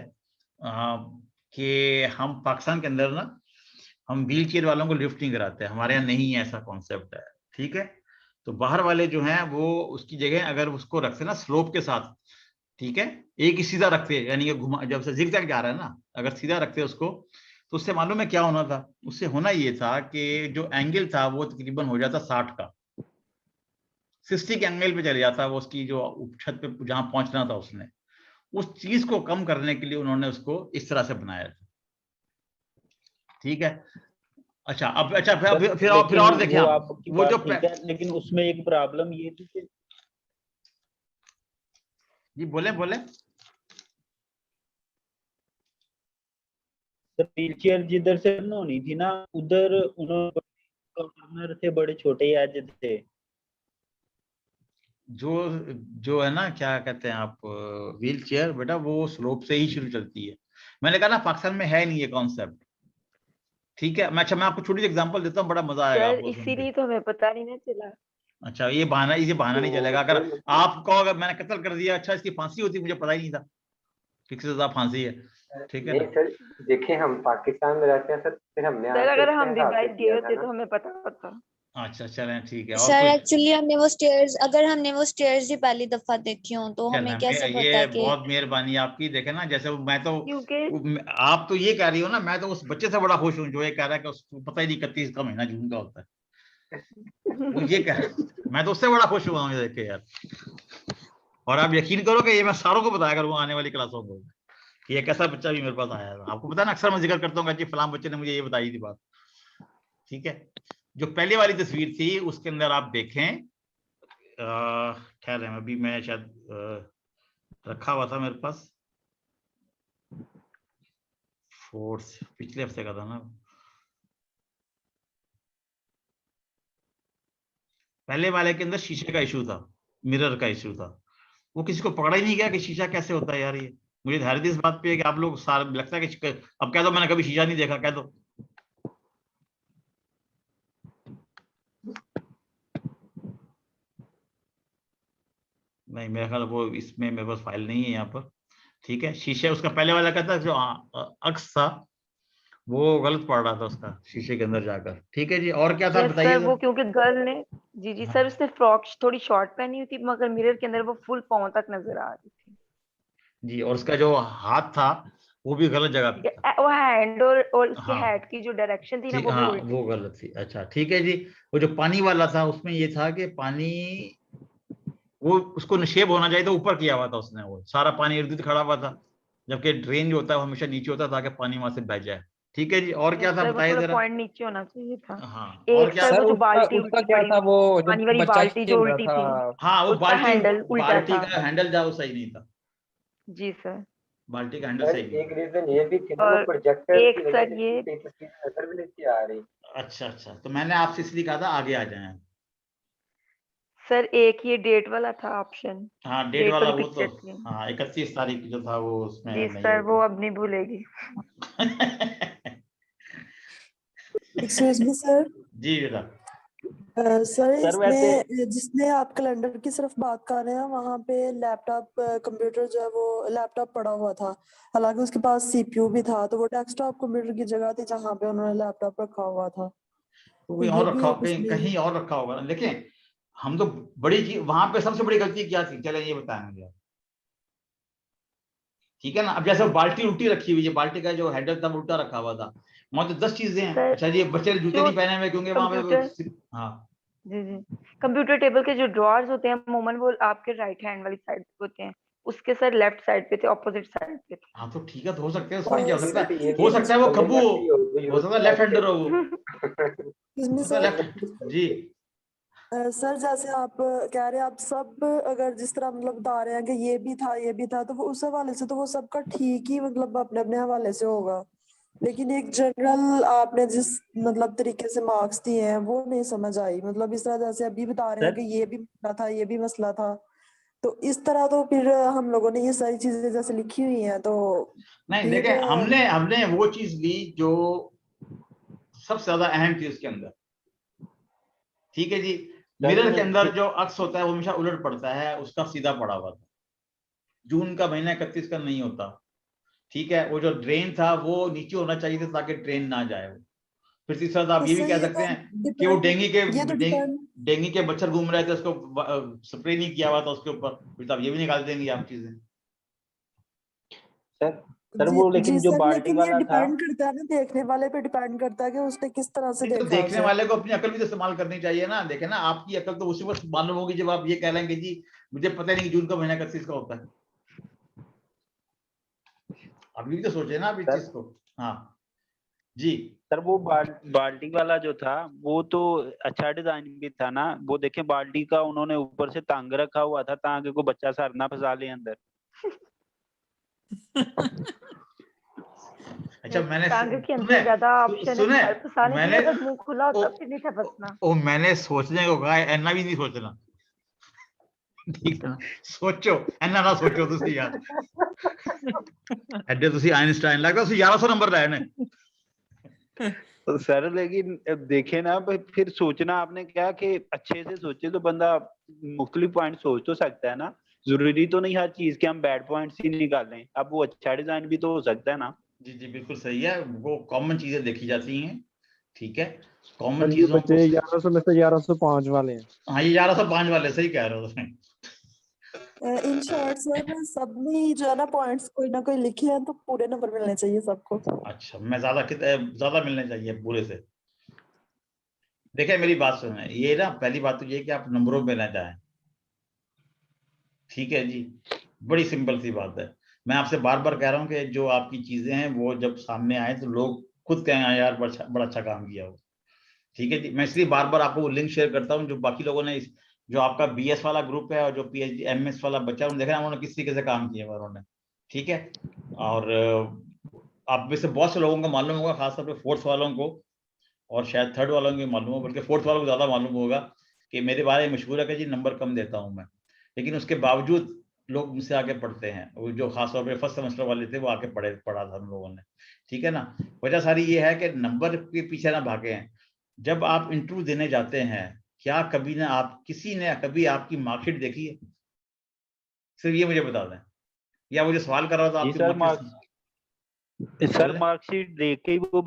कि हम पाकिस्तान के अंदर ना, हम व्हील चेयर वालों को लिफ्ट नहीं कराते, हमारे यहाँ नहीं है ऐसा कॉन्सेप्ट है। ठीक है। तो बाहर वाले जो हैं वो उसकी जगह अगर उसको रखते ना स्लोप के साथ, ठीक है, एक ही सीधा रखते, यानी कि घुमा, जब से जिगजैग जा रहा है ना, अगर सीधा रखते उसको, तो उससे मालूम है क्या होना था? उससे होना ये था कि जो एंगल था वो तकरीबन हो जाता 60 का, 60 के एंगल पे चले जाता वो, उसकी जो छत पे जहां पहुंचना था उसने, उस चीज को कम करने के लिए उन्होंने उसको इस तरह से बनाया था। ठीक है। अच्छा, अब अच्छा फिर और देखें आप, वो जो ठीक है, लेकिन उसमें एक प्रॉब्लम ये थी कि जी बोले व्हील चेयर जिधर से होनी थी ना, उधर उन्होंने कॉर्नर थे, बड़े छोटे एज थे। जो है ना, क्या कहते हैं आप, व्हील चेयर बेटा वो स्लोप से ही शुरू चलती है। मैंने कहा ना पाकिस्तान में है नहीं ये कॉन्सेप्ट, ठीक है। मैं आपको छोटी सी एग्जांपल देता हूँ, बड़ा मजा आएगा सर आपको सुन के। इसीलिए तो हमें पता नहीं ना चला। अच्छा, ये बहाना नहीं चलेगा। अगर आप कहो अगर मैंने कत्ल कर दिया, अच्छा इसकी फांसी होती, मुझे पता ही नहीं था कि सजा फांसी है, ठीक है नहीं ना। सर, देखिए हम पाकिस्तान में रहते हैं सर, फिर हमने सर अगर हम हिसाब से रिवाइव किया गए था होते ना। तो हमें पता होता। अच्छा चलें, ठीक है। और सर कुछ? एक्चुअली अगर हमने वो स्टेयर्स ही पहली दफा देखी हो तो हमें कैसे पता ये कि बहुत मेहरबानी आपकी। देखे ना, जैसे मैं तो क्योंकि आप तो ये कह रही हो ना, मैं तो उस बच्चे से बड़ा खुश हूँ जो ये कह रहा है कि उसको पता ही नहीं 31 का महीना जून का होता है। वो ये कह रहा है, मैं तो उससे बड़ा खुश हुआ हूँ देख के यार। और आप यकीन करो कि ये मैं सारों को बताया करूंगा आने वाली क्लासों को कि एक ऐसा बच्चा भी मेरे पास आया है। आपको पता है ना, अक्सर मैं जिक्र करता हूँ कि फलां बच्चे ने मुझे ये बताई थी बात, ठीक है। जो पहले वाली तस्वीर थी उसके अंदर आप देखें, खैर है अभी मैं शायद रखा हुआ था मेरे पास, फोर्स पिछले हफ्ते का था ना। पहले वाले के अंदर शीशे का इशू था, मिरर का इशू था। वो किसी को पकड़ा ही नहीं गया कि शीशा कैसे होता है यार। ये मुझे धैर्य इस बात पे है कि आप लोग सारे लगता है कि अब कह दो मैंने कभी शीशा नहीं देखा, कह दो। नहीं, मेरा ख्याल वो इसमें मेरे पास फाइल नहीं है यहाँ पर, ठीक है। शीशे उसका पहले वाला कहता जो अक्स था वो गलत पड़ रहा था उसका शीशे के अंदर जाकर, ठीक है जी। और क्या था बताइए सर वो क्योंकि गर्ल ने जी सर उसने फ्रॉक थोड़ी शॉर्ट पहनी हुई थी, मगर मिरर के अंदर वो फुल पांव तक नजर आ रही थी जी। और उसका जो हाथ था वो भी गलत जगह पे था। वो हैंड और उसके हाँ हेड की जो डायरेक्शन थी ना जी, वो भी हाँ उल्टी वो गलत थी। अच्छा ठीक है जी। वो जो पानी वाला था उसमें ये था कि पानी वो उसको निक्षेप होना चाहिए था, ऊपर किया हुआ था उसने, वो सारा पानी इर्द गिर्द खड़ा हुआ था, जबकि ड्रेन जो होता है वो हमेशा नीचे होता है ताकि पानी वहां से बह जाए, ठीक है जी। और क्या था सर वो बताइए थोड़ा जरा। पॉइंट नीचे होना चाहिए था। हाँ और एक क्या सर था? वो जो बाल्टी उसका उल्टी क्या पड़ी था, हुई वो थी, जो पानी वाली बच्चा बाल्टी जो खेल रहा उल्टी था? थी, हाँ वो उसका हैंडल उल्टा बाल्टी था। का हैंडल था वो सही नहीं था, जी सर। बाल्टी का हैंडल सर सही नहीं एक था। रीजन ये भी थी ना, वो और प्रोजेक्टर एक की वजह सर से ये कई तस्वीरें नजर भी नहीं आ रही। अच्छा, तो मैंने आपसे इसलिए कहा था आगे आ जाए। सर एक ये डेट वाला था ऑप्शन, हाँ डेट डेट वाला वाली वो तो, पिक्चर थी। हाँ 31 तारीख जो था वो उसमें जी नहीं सर वो होगी। अब नहीं भूलेगी। Excuse me sir. जी बेटा। सर सर वैसे इसमें जिसमें आप कैलेंडर की सिर्फ बात कर रहे हैं वहां पे लैपटॉप कंप्यूटर जो है वो लैपटॉप पड़ा हुआ था, हालांकि उसके पास सीपीयू भी था, तो वो डेस्कटॉप कंप्यूटर की जगह थी जहां पे उन्होंने लैपटॉप रखा हुआ था। तो तो कहीं ये और भी रखा, एक उसमें कहीं और रखा होगा। देखें हम तो बड़ी चीज वहां पे सबसे बड़ी गलती क्या थी, चले ये बताएं मुझे, ठीक है ना। अब जैसे बाल्टी उल्टी रखी हुई है, बाल्टी का जो हैंडल था वो उल्टा रखा हुआ था, वहां तो 10 चीजें हैं। सर अच्छा जी, बच्चे ने जूते जो नहीं पहने हुए क्योंकि वहां कंप्यूटर पे हाँ जी कंप्यूटर टेबल के जो ड्रॉर्स होते हैं अमूमन वो आपके राइट हैंड वाली साइड पे होते हैं, उसके सर लेफ्ट साइड पे थे, ऑपोजिट साइड पे थे। हाँ तो ठीक है, तो हो सकता है उसमें क्या हो सकता वैसे है, ये हो भी सकता है वो बंदे खब्बू लेफ्ट ही हो सकता है लेफ्ट हैंडर हो वो, एक्सक्यूज मी हो सकता है सर। लेफ्ट जी। सर जैसे आप कह रहे हैं, आप सब अगर जिस तरह मतलब बता रहे हैं कि ये भी था ये भी था, तो वो उस हवाले से तो वो सबका ठीक ही मतलब अपने अपने हवाले से होगा, लेकिन एक जनरल आपने जिस मतलब तरीके से मार्क्स दिए हैं वो नहीं समझ आई। मतलब इस तरह जैसे अभी बता रहे हैं कि ये भी मसला था ये भी मसला था, तो इस तरह तो फिर हम लोगों ने ये सारी चीजें जैसे लिखी हुई हैं तो नहीं ये देखें, तो हमने वो चीज ली जो सबसे ज्यादा अहम थी उसके अंदर, ठीक है जी। मिरर के अंदर जो अक्स होता है वो हमेशा उलट पड़ता है, उसका सीधा पड़ा हुआ था, जून का महीना 31 का नहीं होता, ठीक है। वो जो ड्रेन था वो नीचे होना चाहिए था ताकि ट्रेन ना जाए। फिर तीसरा आप ये भी इससे कह ये सकते तो हैं कि वो डिपेंड ये तो डिपेंड डेंगी के मच्छर घूम रहे थे, उसको स्प्रे नहीं किया हुआ था उसके ऊपर, फिर तो आप ये भी निकाल देंगे आप चीजें। सर वो लेकिन जो सर, बाल्टी लेकिन ये वाला था, डिपेंड करता है ना, देखने वाले पे डिपेंड करता है कि उसने किस तरह से तो देखा देखने उसे। वाले को अपनी अकल भी तो इस्तेमाल करनी चाहिए ना। देखे ना, आपकी अकल तो उसी वक्त मालूम होगी जब आप ये कह लेंगे जी मुझे पता नहीं कि जून का महीना 31 का होता है। अभी भी तो सोचे ना आप इस चीज को। हाँ जी सर वो बाल्टी वाला जो था वो तो अच्छा डिजाइन भी था ना। वो देखें बाल्टी का उन्होंने ऊपर से टांग रखा हुआ था ताकि कोई बच्चा सर ना फंसा ले अंदर। अच्छा मैंने टांग के अंदर ज्यादा ऑप्शन है, सुने सर फंसाने के लिए मैंने अगर मुंह खुला होता फिर नहीं था फंसना। मैंने सोचने को कहा, ऐना भी नहीं सोचना, ठीक है ना। सोचो ऐना ना सोचो तुसी यार, एड्डे ਤੁਸੀਂ आइंस्टाइन लगता ਤੁਸੀਂ 1100 नंबर लाए ने। तो सर लेकिन अब देखे ना फिर सोचना आपने क्या कि अच्छे से सोचे तो बंदा मुख्तलिफ पॉइंट सोच तो सकता है ना, जरूरी तो नहीं हर चीज के हम बैड पॉइंट्स ही निकालें, अब वो अच्छा डिजाइन भी तो हो सकता है ना। जी जी बिल्कुल सही है, वो कॉमन चीजें देखी जाती हैं, ठीक है, कॉमन सर ये चीजों बच्चे को। 1100 में से 1105 वाले हैं। हाँ ये 1105 वाले सही कह रहे हो उसमें। इन शॉर्ट सर सबने जो है ना पॉइंट्स कोई ना कोई लिखे हैं तो पूरे नंबर मिलने चाहिए सबको। अच्छा मैं ज्यादा मिलने चाहिए पूरे से। देखिए मेरी बात सुने, ये ना पहली बात तो ये कि आप नंबरों में ना जाएं, ठीक है जी, बड़ी सिंपल सी बात है। मैं आपसे बार बार कह रहा हूँ कि जो आपकी चीजें हैं वो जब सामने आए तो लोग खुद कहें "हाँ यार बड़ा अच्छा काम किया हो", ठीक है जी। मैं इसलिए बार बार आपको वो लिंक शेयर करता हूँ जो बाकी लोगों ने जो आपका BS वाला ग्रुप है और जो PhD MS वाला बच्चा उन्होंने देखा उन्होंने किस तरीके से काम किया उन्होंने, ठीक है। और आप में से बहुत से लोगों को मालूम होगा, खासतौर पर 4th वालों को और शायद 3rd वालों को मालूम हो, बल्कि 4th वालों को ज्यादा मालूम होगा कि मेरे बारे में मशहूर है कि जी नंबर कम देता हूं मैं, लेकिन उसके बावजूद लोग मुझसे आगे पढ़ते हैं। वो जो खासतौर पर फर्स्ट सेमेस्टर वाले थे वो आके पढ़ा था हम लोगों ने, ठीक है ना। वजह सारी ये है कि नंबर के पीछे ना भागे हैं। जब आप इंटरव्यू देने जाते हैं, क्या कभी ना आप किसी ने कभी आपकी मार्कशीट देखी है? सिर्फ ये मुझे बता दें, या मुझे सवाल कर रहा था आपकी मार्कशीट। सर मार्कशीट देख के ही वो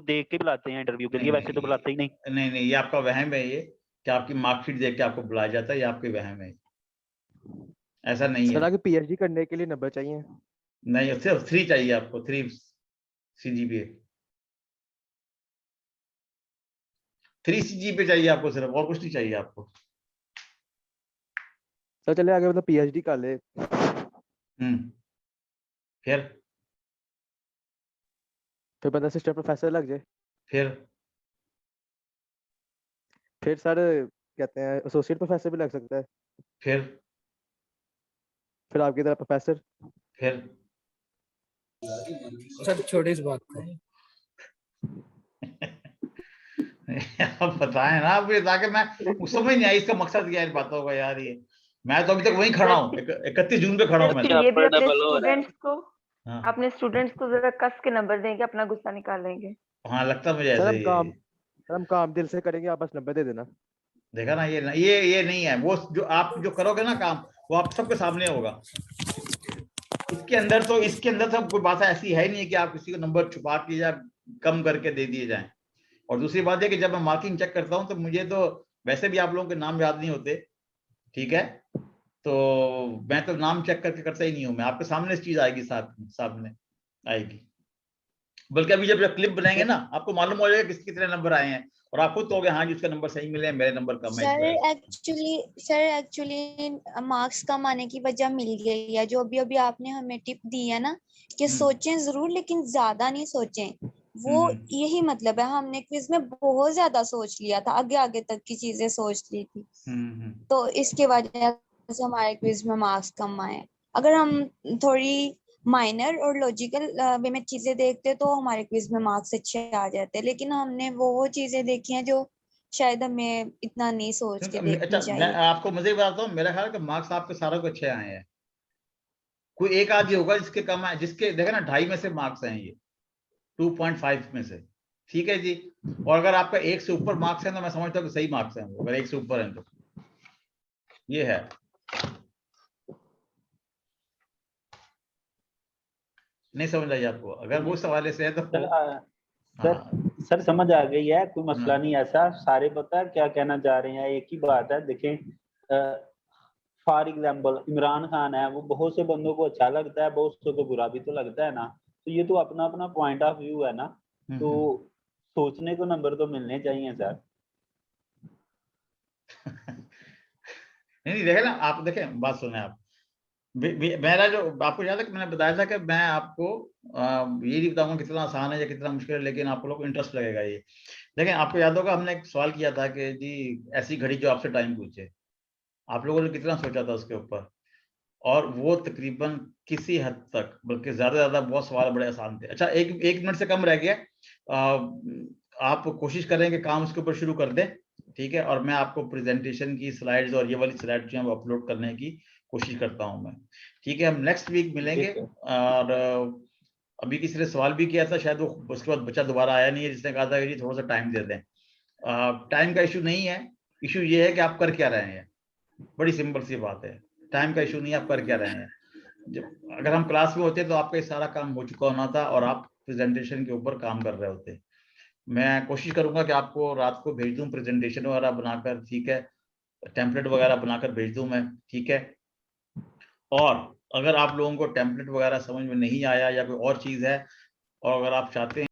देख के बुलाते हैं इंटरव्यू के लिए, वैसे तो बुलाते ही नहीं। नहीं नहीं, ये आपका वहम है, ये कि आपकी मार्कशीट देख के आपको बुलाया जाता है, ये आपके वहम है, ऐसा नहीं सर है। आगे PhD करने के लिए नंबर चाहिए? नहीं, सिर्फ 3 चाहिए आपको, 3 CGPA, 3 CGPA चाहिए आपको, सिर्फ, और कुछ नहीं चाहिए आपको। सर चले आगे मतलब PhD कर ले, फिर बंदा असिस्टेंट प्रोफेसर लग जाए, फिर सर कहते हैं एसोसिएट प्रोफेसर भी लग सकता है, फिर आपकी तरह प्रोफेसर, सर छोटी सी बात है। आप बताएं ना, आप ये ताकि मैं समझ नहीं आई इसका मकसद क्या है इन बातों का यार। ये मैं तो अभी तक वहीं खड़ा हूँ, 31 जून पे खड़ा हूँ मैं। ये भी अपने स्टूडेंट्स को जरा कस के नंबर देंगे, अपना गुस्सा निकाल लेंगे। हाँ लगता मुझे ऐसे ही। हम काम दिल से करेंगे, आप बस नंबर दे देना। देखा ना, ये नहीं है वो, जो आप जो करोगे ना काम वो आप सबके सामने होगा। इसके अंदर तो कोई बात ऐसी है नहीं है कि आप किसी को नंबर छुपा के या कम करके दे दिए जाएं। और दूसरी बात है कि जब मैं मार्किंग चेक करता हूं तो मुझे तो वैसे भी आप लोगों के नाम याद नहीं होते, ठीक है, तो मैं तो नाम चेक करके करता ही नहीं हूं। मैं आपके सामने इस चीज आएगी, सामने आएगी। बल्कि अभी जब क्लिप बनाएंगे ना आपको मालूम हो जाएगा कितने नंबर आए हैं, और आप खुद कहोगे हाँ जिसका नंबर सही मिले, मेरे नंबर कम है। सर एक्चुअली मार्क्स कम आने की वजह मिल गई है, जो अभी आपने हमें टिप दी है ना कि सोचें जरूर लेकिन ज्यादा नहीं सोचें, वो यही मतलब है। हमने क्विज में बहुत ज्यादा सोच लिया था, आगे तक की चीजें सोच ली थी, तो इसके वजह से हमारे क्विज में मार्क्स कम आए। अगर हम थोड़ी माइनर और लॉजिकल वे में चीजें देखते तो हमारे क्विज में मार्क्स अच्छे आ जाते, लेकिन हमने वो चीजें देखी हैं जो शायद हमें इतना नहीं सोच के देखनी चाहिए। मैं आपको मजे बताता हूँ, मेरा ख्याल है कि मार्क्स आपके सारों को अच्छे आए हैं। कोई एक आदमी होगा जिसके कम आए, जिसके देखा ना 2.5 में से मार्क्स हैं ये 2.5 में से, ठीक है जी। और अगर आपका 1 से ऊपर मार्क्स है तो मैं समझता हूँ कि सही मार्क्स हैं वो, अगर 1 से ऊपर है तो ये है। नहीं समझ आई आपको? अगर वो सवाल से है तो सर समझ आ गई है, कोई मसला नहीं ऐसा, सारे पता क्या कहना चाह रहे हैं, एक ही बात है। देखें फॉर एग्जाम्पल इमरान खान है, वो बहुत से बंदों को अच्छा लगता है, बहुत से को बुरा भी तो लगता है ना, तो ये तो अपना अपना पॉइंट ऑफ व्यू है ना, तो सोचने को नंबर तो मिलने चाहिए सर। नहीं देखे ना आप, देखें बात सुने आप, मेरा जो आपको याद है कि मैंने बताया था कि मैं आपको ये नहीं बताऊंगा कितना आसान है या कितना मुश्किल है, लेकिन आप लोग को इंटरेस्ट लगेगा ये। देखें आपको याद होगा हमने एक सवाल किया था कि जी ऐसी घड़ी जो आपसे टाइम पूछे, आप लोगों ने कितना सोचा था उसके ऊपर, और वो तकरीबन किसी हद तक, बल्कि ज्यादा बहुत सवाल बड़े आसान थे। अच्छा एक मिनट से कम रह गया, आप कोशिश करें कि काम उसके ऊपर शुरू कर दें, ठीक है, और मैं आपको प्रेजेंटेशन की स्लाइड्स और ये वाली स्लाइड जो है वो अपलोड करने की कोशिश करता हूँ मैं। ठीक है, हम नेक्स्ट वीक मिलेंगे। और अभी किसी ने सवाल भी किया था, शायद वो उसके बाद बच्चा दोबारा आया नहीं है, जिसने कहा था कि जी थोड़ा सा टाइम दे दें। टाइम का इशू नहीं है, इशू ये है कि आप कर क्या रहे हैं। बड़ी सिंपल सी बात है, टाइम का इशू नहीं है, आप कर क्या रहे हैं। जब अगर हम क्लास में होते तो आपका ये सारा काम हो चुका होना था और आप प्रेजेंटेशन के ऊपर काम कर रहे होते। मैं कोशिश करूंगा कि आपको रात को भेज दूं प्रेजेंटेशन वगैरह बनाकर, ठीक है, टेम्पलेट वगैरह बनाकर भेज दूं मैं, ठीक है। और अगर आप लोगों को टेम्पलेट वगैरह समझ में नहीं आया या कोई और चीज़ है, और अगर आप चाहते हैं